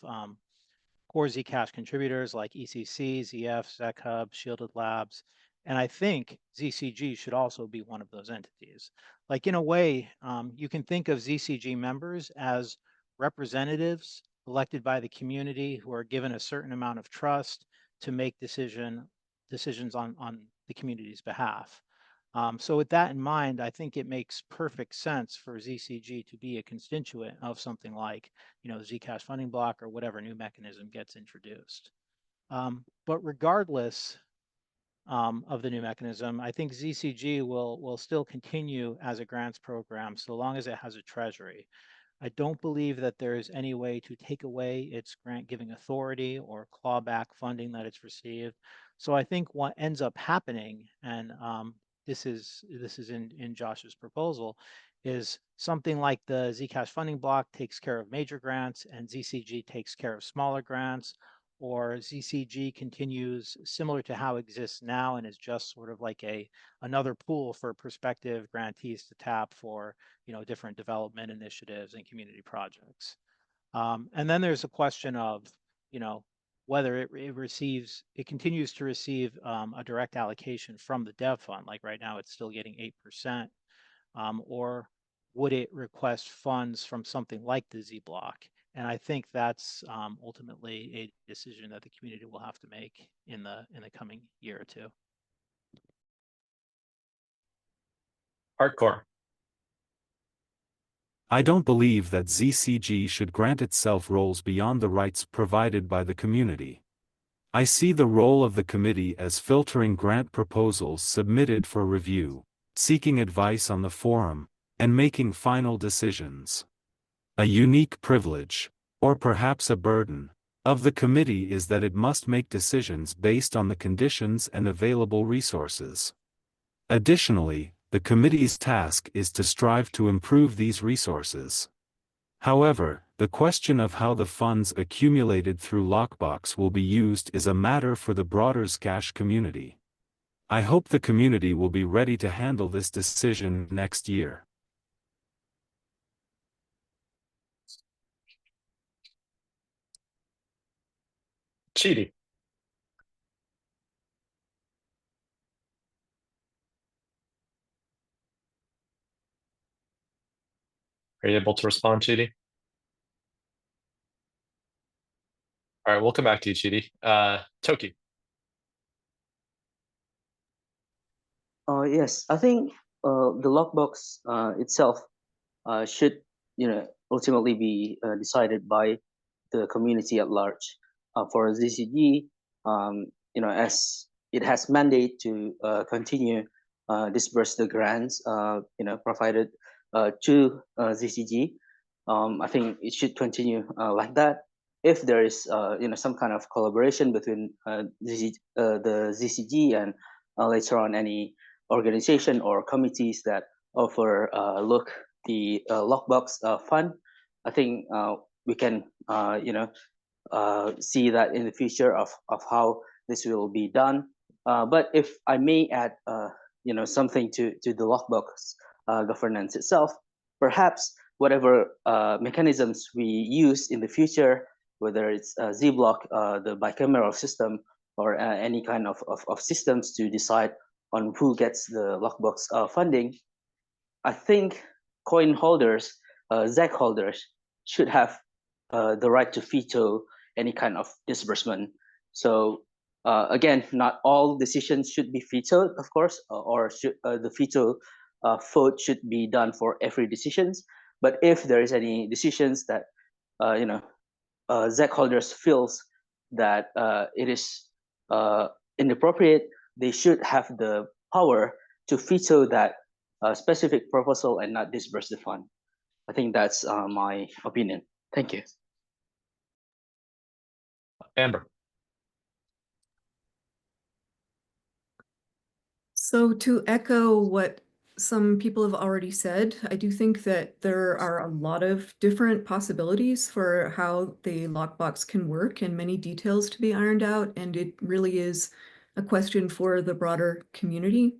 core Zcash contributors like ECC, ZF, ZEC Hub, Shielded Labs, and I think ZCG should also be one of those entities. Like in a way, you can think of ZCG members as representatives elected by the community who are given a certain amount of trust to make decisions on the community's behalf. So with that in mind, I think it makes perfect sense for ZCG to be a constituent of something like, the Zcash funding block or whatever new mechanism gets introduced. But regardless of the new mechanism, I think ZCG will still continue as a grants program so long as it has a treasury. I don't believe that there is any way to take away its grant giving authority or claw back funding that it's received. So I think what ends up happening, and this is in Josh's proposal, is something like the Zcash funding block takes care of major grants and ZCG takes care of smaller grants, or ZCG continues similar to how it exists now and is just sort of like another pool for prospective grantees to tap for different development initiatives and community projects. And then there's a question of whether it continues to receive a direct allocation from the dev fund, like right now it's still getting 8%, or would it request funds from something like the Z block? And I think that's ultimately a decision that the community will have to make in the coming year or two. Hardcore. I don't believe that ZCG should grant itself roles beyond the rights provided by the community. I see the role of the committee as filtering grant proposals submitted for review, seeking advice on the forum, and making final decisions. A unique privilege, or perhaps a burden, of the committee is that it must make decisions based on the conditions and available resources. Additionally, the committee's task is to strive to improve these resources. However, the question of how the funds accumulated through Lockbox will be used is a matter for the broader Zcash community. I hope the community will be ready to handle this decision next year. Chidi. Are you able to respond, Chidi? All right, we'll come back to you, Chidi. Toki. Yes, I think the lockbox itself should, ultimately be decided by the community at large. For ZCG, as it has mandate to continue disperse the grants, provided to ZCG. I think it should continue like that. If there is, some kind of collaboration between the ZCG and later on any organization or committees that offer the lockbox fund, I think we can see that in the future of how this will be done. But if I may add something to the lockbox governance itself, perhaps whatever mechanisms we use in the future, whether it's Z-block, the bicameral system, or any kind of systems to decide on who gets the lockbox funding, I think coin holders, ZAC holders, should have the right to veto any kind of disbursement. So again, not all decisions should be vetoed, of course, or should, the veto vote should be done for every decisions. But if there is any decisions that ZAC holders feels that it is inappropriate, they should have the power to veto that specific proposal and not disburse the fund. I think that's my opinion. Thank you. Amber. So to echo what some people have already said, I do think that there are a lot of different possibilities for how the lockbox can work and many details to be ironed out, and it really is a question for the broader community.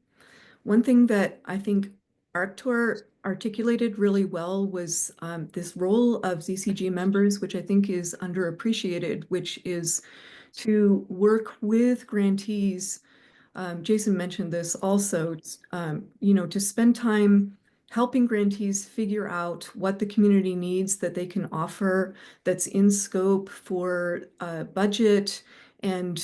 One thing that I think Arctur articulated really well was this role of ZCG members, which I think is underappreciated, which is to work with grantees. Jason mentioned this also, to spend time helping grantees figure out what the community needs that they can offer that's in scope for budget, and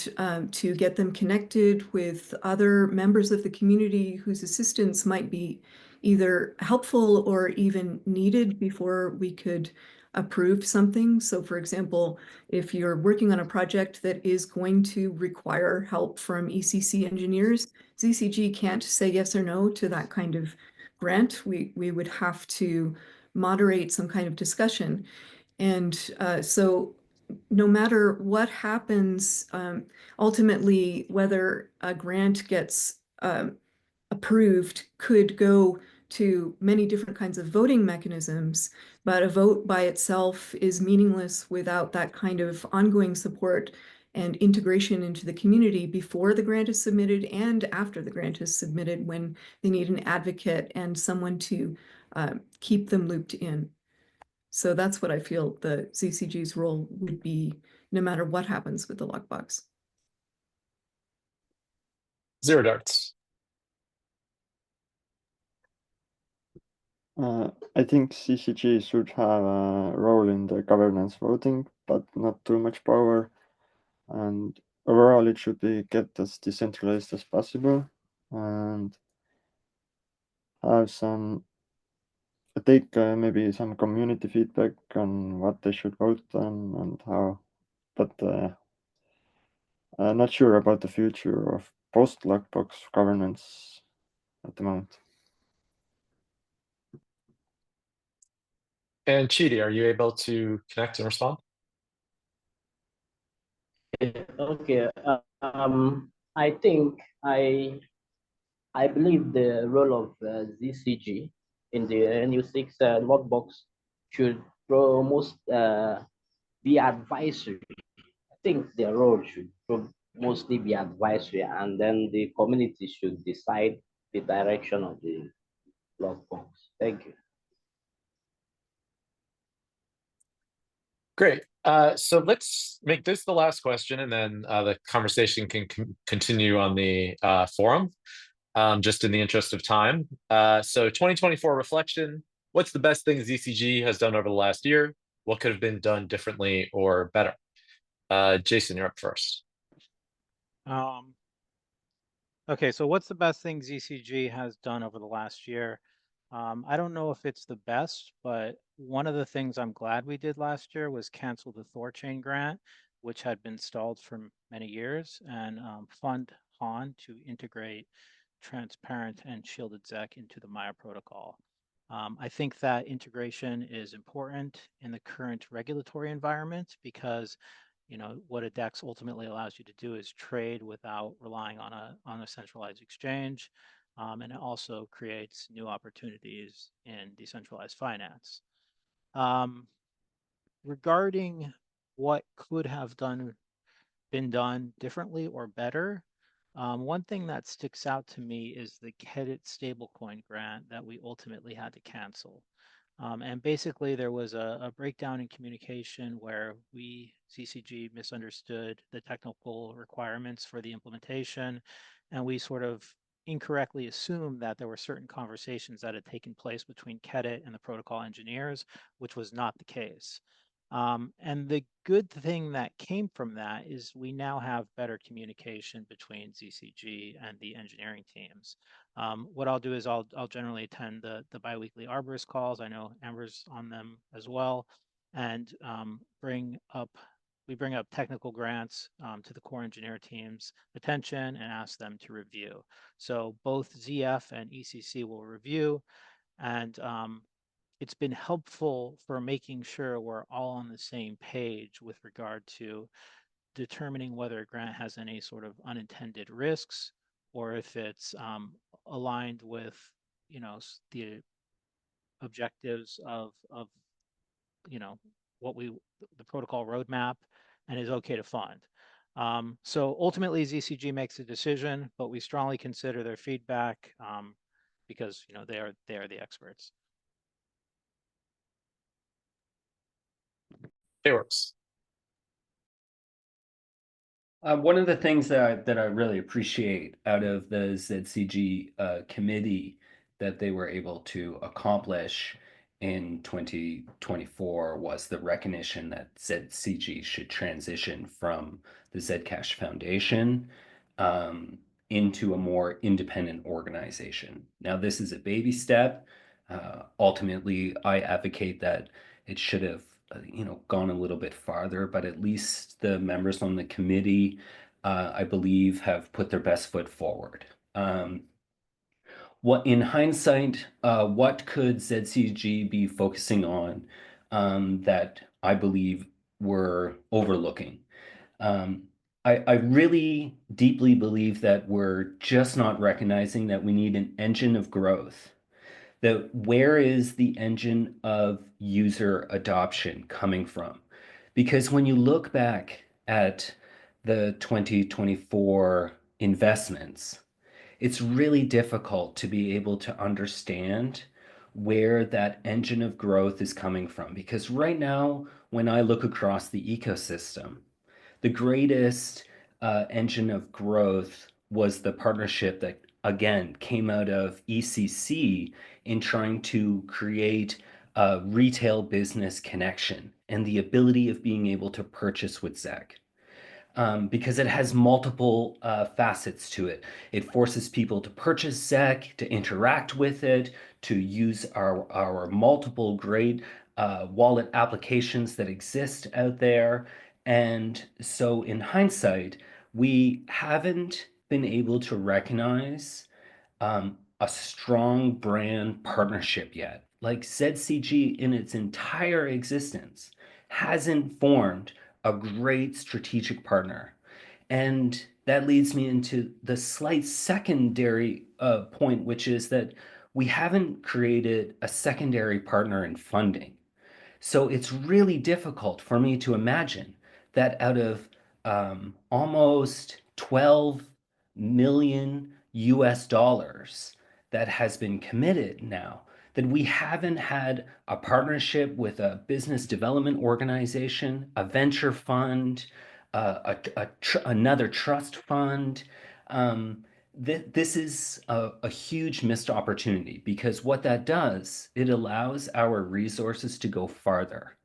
to get them connected with other members of the community whose assistance might be either helpful or even needed before we could approve something. So for example, if you're working on a project that is going to require help from ECC engineers, ZCG can't say yes or no to that kind of grant. We would have to moderate some kind of discussion. And so no matter what happens, ultimately, whether a grant gets approved could go to many different kinds of voting mechanisms, but a vote by itself is meaningless without that kind of ongoing support and integration into the community before the grant is submitted and after the grant is submitted, when they need an advocate and someone to keep them looped in. So that's what I feel the ZCG's role would be, no matter what happens with the lockbox. Zero darts. I think CCG should have a role in the governance voting, but not too much power. And overall, it should be kept as decentralized as possible, and have take maybe some community feedback on what they should vote on and how. But I'm not sure about the future of post-lockbox governance at the moment. And Chidi, are you able to connect and respond? Okay. I think I believe the role of ZCG in the NU6 logbox should almost be advisory. I think their role should mostly be advisory, and then the community should decide the direction of the logbox. Thank you. Great. So let's make this the last question, and then the conversation can continue on the forum, just in the interest of time. So 2024 reflection. What's the best thing ZCG has done over the last year? What could have been done differently or better? Jason, you're up first. Okay, so what's the best thing ZCG has done over the last year? I don't know if it's the best, but one of the things I'm glad we did last year was cancel the Thorchain grant, which had been stalled for many years, and fund HAN to integrate transparent and shielded ZEC into the Maya protocol. I think that integration is important in the current regulatory environment because what a DEX ultimately allows you to do is trade without relying on a centralized exchange. And it also creates new opportunities in decentralized finance. Regarding what could have been done differently or better, one thing that sticks out to me is the KEDIT stablecoin grant that we ultimately had to cancel. And basically, there was a breakdown in communication where we, ZCG, misunderstood the technical requirements for the implementation, and we sort of incorrectly assumed that there were certain conversations that had taken place between Kedit and the protocol engineers, which was not the case. And the good thing that came from that is we now have better communication between ZCG and the engineering teams. What I'll do is I'll generally attend the biweekly arborist calls. I know Amber's on them as well, and we bring up technical grants to the core engineer team's attention and ask them to review. So both ZF and ECC will review, and it's been helpful for making sure we're all on the same page with regard to determining whether a grant has any sort of unintended risks or if it's aligned with, the objectives of what the protocol roadmap and is okay to fund. So ultimately, ZCG makes a decision, but we strongly consider their feedback because they are the experts. It works. One of the things that I really appreciate out of the ZCG committee that they were able to accomplish in 2024 was the recognition that ZCG should transition from the Zcash Foundation into a more independent organization. Now, this is a baby step. Ultimately, I advocate that it should have gone a little bit farther, but at least the members on the committee, I believe, have put their best foot forward. What in hindsight, what could ZCG be focusing on that I believe we're overlooking? I really deeply believe that we're just not recognizing that we need an engine of growth. Where is the engine of user adoption coming from? Because when you look back at the 2024 investments, it's really difficult to be able to understand where that engine of growth is coming from. Because right now, when I look across the ecosystem, the greatest engine of growth was the partnership that, again, came out of ECC in trying to create a retail business connection and the ability of being able to purchase with ZEC. Because it has multiple facets to it. It forces people to purchase ZEC, to interact with it, to use our multiple great wallet applications that exist out there. And so in hindsight, we haven't been able to recognize a strong brand partnership yet. Like ZCG in its entire existence hasn't formed a great strategic partner. And that leads me into the slight secondary point, which is that we haven't created a secondary partner in funding. So it's really difficult for me to imagine that out of almost 12 million US dollars that has been committed now, that we haven't had a partnership with a business development organization, a venture fund, another trust fund. This is a huge missed opportunity because what that does, it allows our resources to go farther.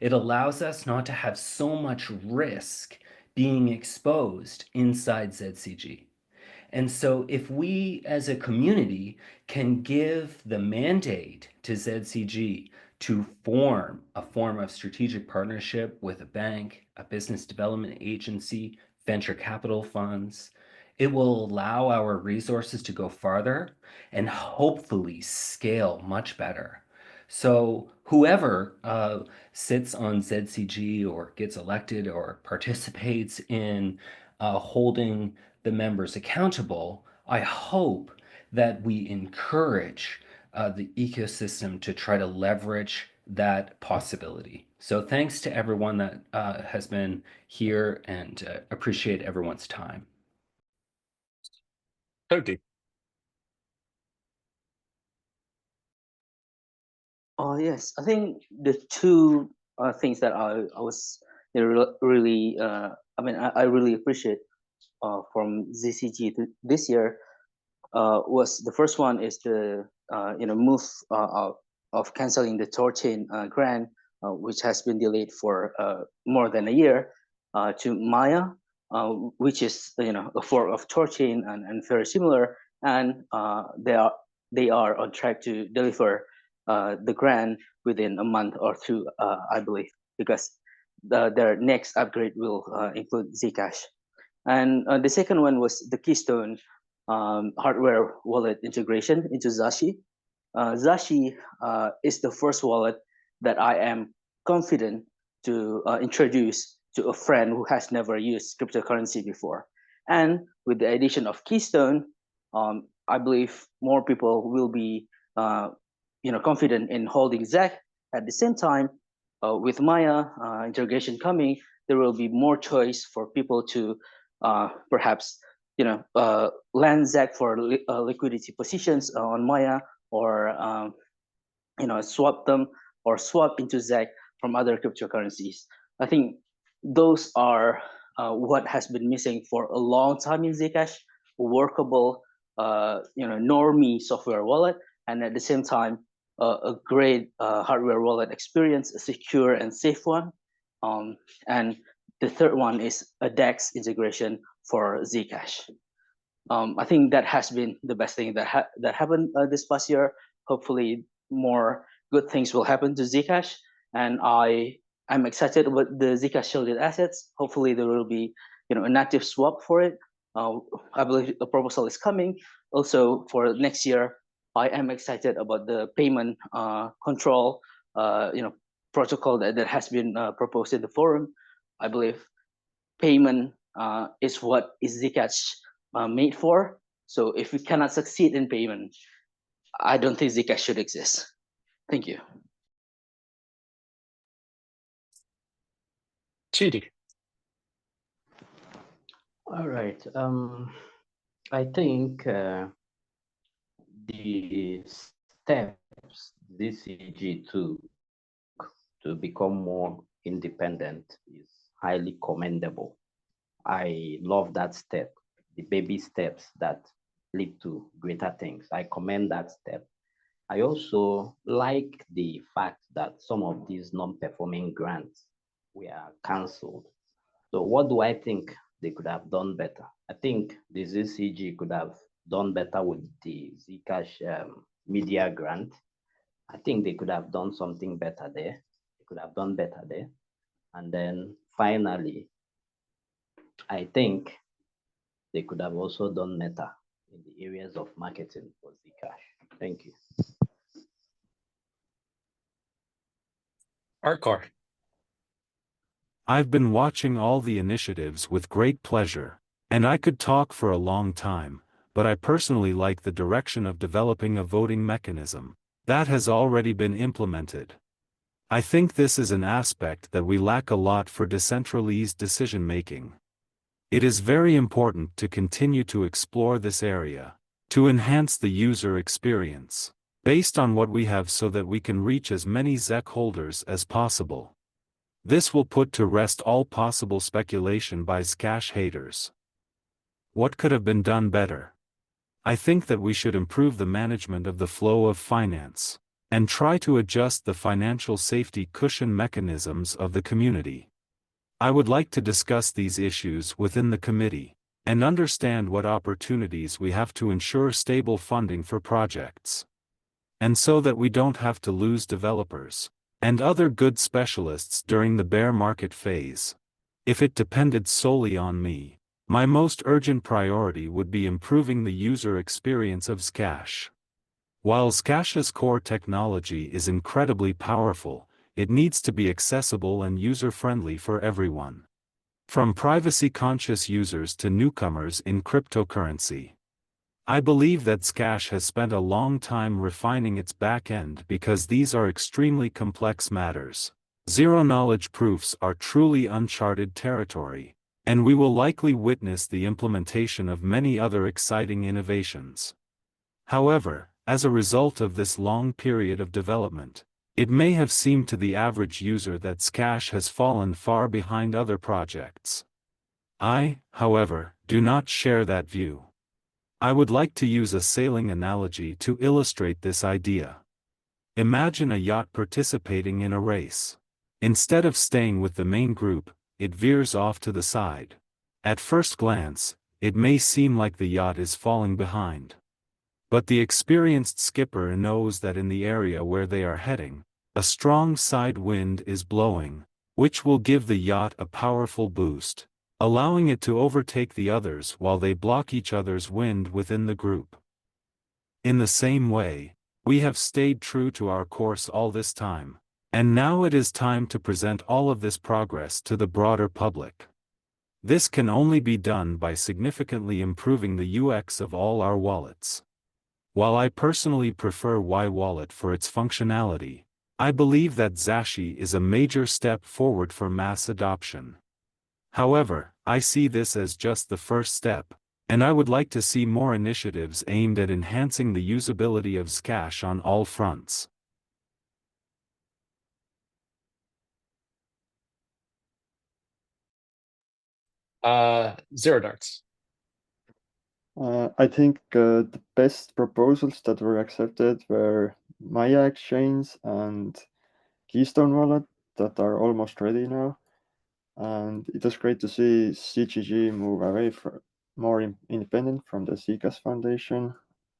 It allows us not to have so much risk being exposed inside ZCG. And so if we as a community can give the mandate to ZCG to form a form of strategic partnership with a bank, a business development agency, venture capital funds, it will allow our resources to go farther and hopefully scale much better. So whoever sits on ZCG or gets elected or participates in holding the members accountable, I hope that we encourage the ecosystem to try to leverage that possibility. So thanks to everyone that has been here and appreciate everyone's time. Cody. Oh yes, I think the two things that I was really I really appreciate from ZCG this year was the first one is the move of canceling the Torchain grant, which has been delayed for more than a year, to Maya, which is a fork of Torchain and very similar, and they are on track to deliver the grant within a month or two, I believe, because their next upgrade will include Zcash. And the second one was the Keystone hardware wallet integration into Zashi. Zashi is the first wallet that I am confident to introduce to a friend who has never used cryptocurrency before. And with the addition of Keystone, I believe more people will be confident in holding ZAC. At the same time, with Maya integration coming, there will be more choice for people to perhaps land ZAC for liquidity positions on Maya, or swap them or swap into ZAC from other cryptocurrencies. I think those are what has been missing for a long time in Zcash: a workable, normie software wallet, and at the same time, a great hardware wallet experience, a secure and safe one. And the third one is a DEX integration for Zcash. I think that has been the best thing that happened this past year. Hopefully, more good things will happen to Zcash, and I'm excited about the Zcash shielded assets. Hopefully, there will be an active swap for it. I believe a proposal is coming. Also, for next year, I am excited about the payment control protocol that has been proposed in the forum. I believe payment is what is Zcash made for. So if we cannot succeed in payment, I don't think Zcash should exist. Thank you. Chidi. All right. I think the steps ZCG took to become more independent is highly commendable. I love that step, the baby steps that lead to greater things. I commend that step. I also like the fact that some of these non-performing grants were cancelled. So what do I think they could have done better? I think the ZCG could have done better with the Zcash media grant. I think they could have done something better there. They could have done better there. And then finally, I think they could have also done better in the areas of marketing for Zcash. Thank you. Arcor. I've been watching all the initiatives with great pleasure, and I could talk for a long time, but I personally like the direction of developing a voting mechanism that has already been implemented. I think this is an aspect that we lack a lot for decentralized decision-making. It is very important to continue to explore this area, to enhance the user experience, based on what we have so that we can reach as many ZEC holders as possible. This will put to rest all possible speculation by Zcash haters. What could have been done better? I think that we should improve the management of the flow of finance, and try to adjust the financial safety cushion mechanisms of the community. I would like to discuss these issues within the committee, and understand what opportunities we have to ensure stable funding for projects. And so that we don't have to lose developers and other good specialists during the bear market phase. If it depended solely on me, my most urgent priority would be improving the user experience of Zcash. While Zcash's core technology is incredibly powerful, it needs to be accessible and user-friendly for everyone. From privacy-conscious users to newcomers in cryptocurrency. I believe that Zcash has spent a long time refining its back-end because these are extremely complex matters. Zero-knowledge proofs are truly uncharted territory, and we will likely witness the implementation of many other exciting innovations. However, as a result of this long period of development, It may have seemed to the average user that Zcash has fallen far behind other projects. I, however, do not share that view. I would like to use a sailing analogy to illustrate this idea. Imagine a yacht participating in a race. Instead of staying with the main group, it veers off to the side. At first glance, it may seem like the yacht is falling behind. But the experienced skipper knows that in the area where they are heading, a strong side wind is blowing, which will give the yacht a powerful boost, allowing it to overtake the others while they block each other's wind within the group. In the same way, we have stayed true to our course all this time, and now it is time to present all of this progress to the broader public. This can only be done by significantly improving the UX of all our wallets. While I personally prefer Y-Wallet for its functionality, I believe that Zashi is a major step forward for mass adoption. However, I see this as just the first step, and I would like to see more initiatives aimed at enhancing the usability of Zcash on all fronts. Zero Darts. I think the best proposals that were accepted were Maya Exchange and Keystone Wallet that are almost ready now. And it was great to see ZCG move away from more independent from the Zcash Foundation.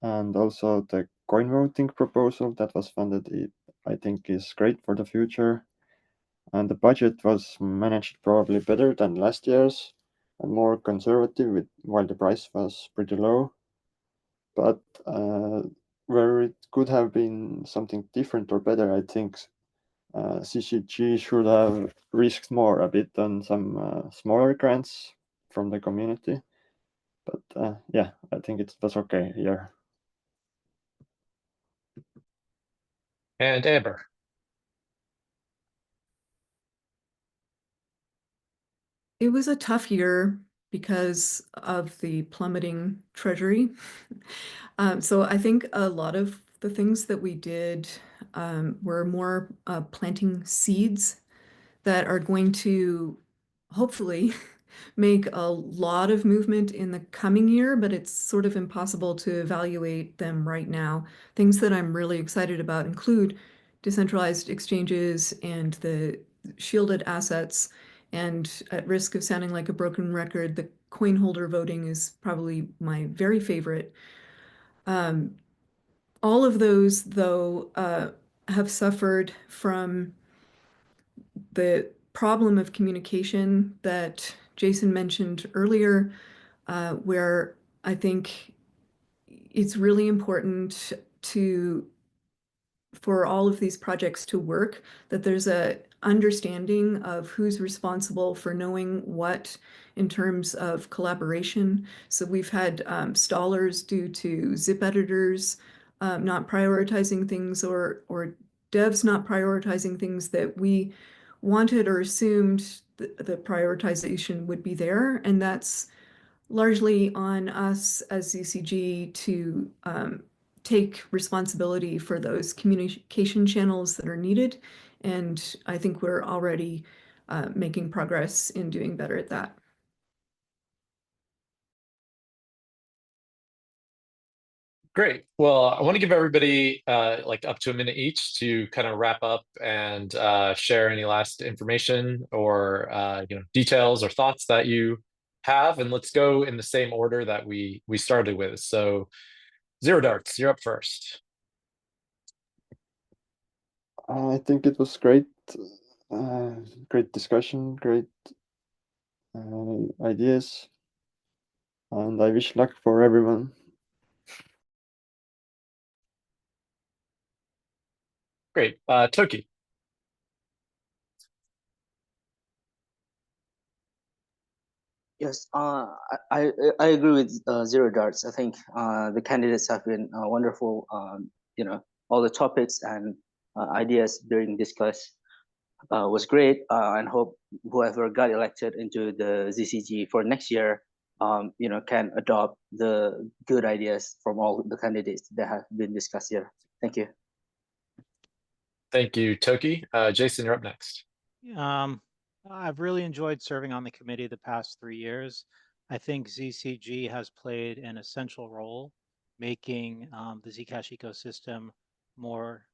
And also the coin voting proposal that was funded, I think is great for the future. And the budget was managed probably better than last year's and more conservative while the price was pretty low. But where it could have been something different or better, I think ZCG should have risked more a bit on some smaller grants from the community. But yeah, I think it was okay here. And Amber. It was a tough year because of the plummeting treasury. So I think a lot of the things that we did were more planting seeds that are going to hopefully make a lot of movement in the coming year, but it's sort of impossible to evaluate them right now. Things that I'm really excited about include decentralized exchanges and the shielded assets. And at risk of sounding like a broken record, the coin holder voting is probably my very favorite. All of those, though, have suffered from the problem of communication that Jason mentioned earlier, where I think it's really important for all of these projects to work, that there's a understanding of who's responsible for knowing what in terms of collaboration. So we've had stallers due to zip editors not prioritizing things or devs not prioritizing things that we wanted or assumed the prioritization would be there. And that's largely on us as ZCG to take responsibility for those communication channels that are needed. And I think we're already making progress in doing better at that. Great. Well, I want to give everybody like up to a minute each to kind of wrap up and share any last information or details or thoughts that you have. And let's go in the same order that we started with. So Zero Darts, you're up first. I think it was great. Great discussion, great ideas. And I wish luck for everyone. Great. Toki. Yes, I agree with Zero Darts. I think the candidates have been wonderful. All the topics and ideas being discussed was great, and hope whoever got elected into the ZCG for next year, can adopt the good ideas from all the candidates that have been discussed here. Thank you. Thank you, Toki. Jason, you're up next. I've really enjoyed serving on the committee the past 3 years. I think ZCG has played an essential role making the Zcash ecosystem more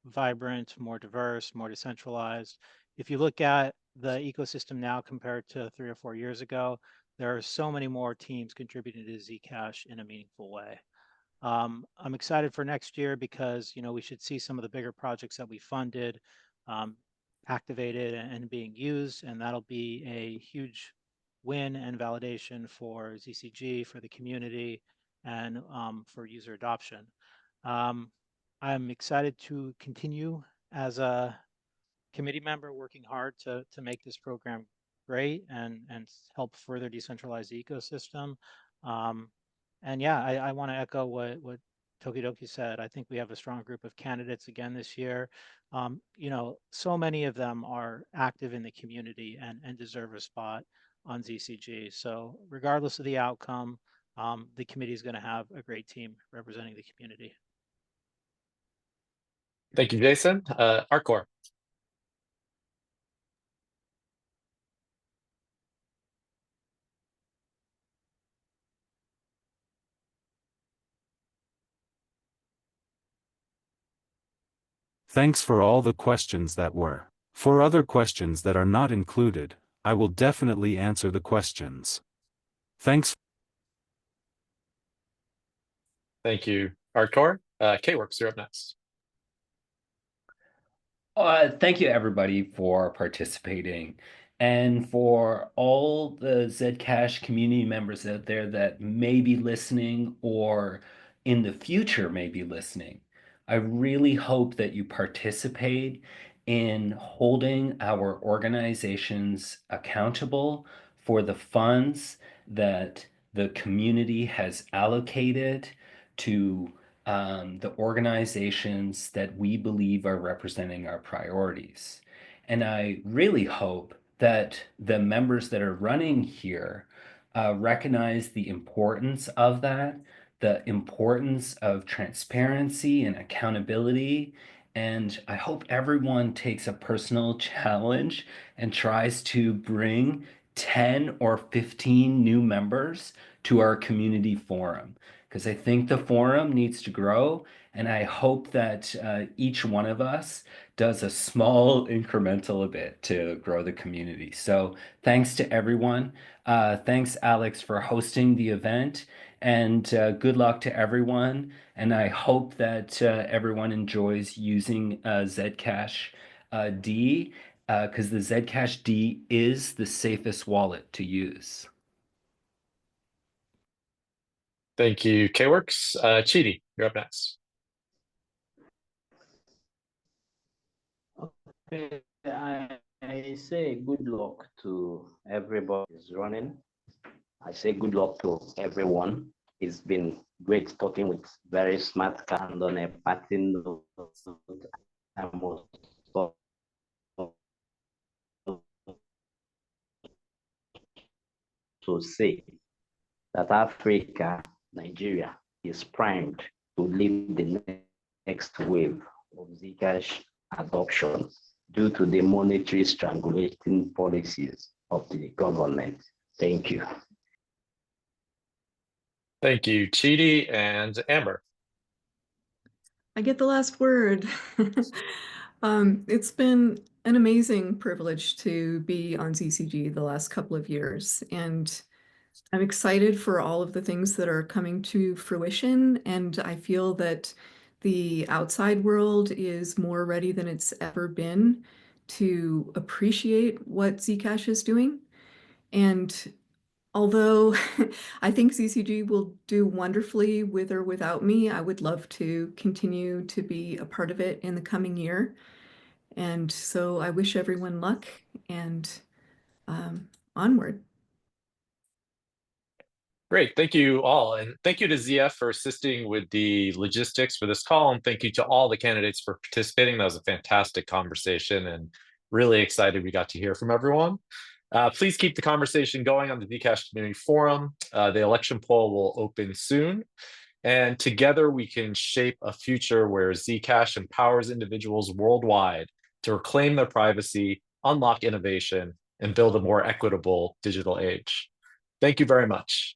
vibrant, more diverse, more decentralized. If you look at the ecosystem now compared to 3 or 4 years ago, there are so many more teams contributing to Zcash in a meaningful way. I'm excited for next year because we should see some of the bigger projects that we funded activated and being used, and that'll be a huge win and validation for ZCG, for the community, and for user adoption. I'm excited to continue as a committee member working hard to make this program great and help further decentralize the ecosystem. And yeah, I want to echo what Tokidoki said. I think we have a strong group of candidates again this year. So many of them are active in the community and deserve a spot on ZCG. So regardless of the outcome, the committee is going to have a great team representing the community. Thank you, Jason. Arcor. Thanks for all the questions that were. For other questions that are not included, I will definitely answer the questions. Thanks. Thank you, Arcor. K-Works, you're up next. Thank you, everybody, for participating. And for all the Zcash community members out there that may be listening or in the future may be listening, I really hope that you participate in holding our organizations accountable for the funds that the community has allocated to the organizations that we believe are representing our priorities. And I really hope that the members that are running here recognize the importance of that, the importance of transparency and accountability. And I hope everyone takes a personal challenge and tries to bring 10 or 15 new members to our community forum, because I think the forum needs to grow, and I hope that each one of us does a small incremental bit to grow the community. So thanks to everyone. Thanks, Alex, for hosting the event, and good luck to everyone. And I hope that everyone enjoys using Zcash D, because the Zcash D is the safest wallet to use. Thank you, K-Works. Chidi, you're up next. Okay, I say good luck to everybody who's running. I say good luck to everyone. It's been great talking with very smart and on a party note. I must to say that Africa, Nigeria, is primed to lead the next wave of Zcash adoption due to the monetary strangulating policies of the government. Thank you. Thank you, Chidi and Amber. I get the last word. It's been an amazing privilege to be on ZCG the last couple of years, and I'm excited for all of the things that are coming to fruition, and I feel that the outside world is more ready than it's ever been to appreciate what Zcash is doing. And although I think ZCG will do wonderfully with or without me, I would love to continue to be a part of it in the coming year. And so I wish everyone luck and onward. Great, thank you all. And thank you to ZF for assisting with the logistics for this call. And thank you to all the candidates for participating. That was a fantastic conversation and really excited we got to hear from everyone. Please keep the conversation going on the Zcash Community Forum. The election poll will open soon. And together we can shape a future where Zcash empowers individuals worldwide to reclaim their privacy, unlock innovation, and build a more equitable digital age. Thank you very much.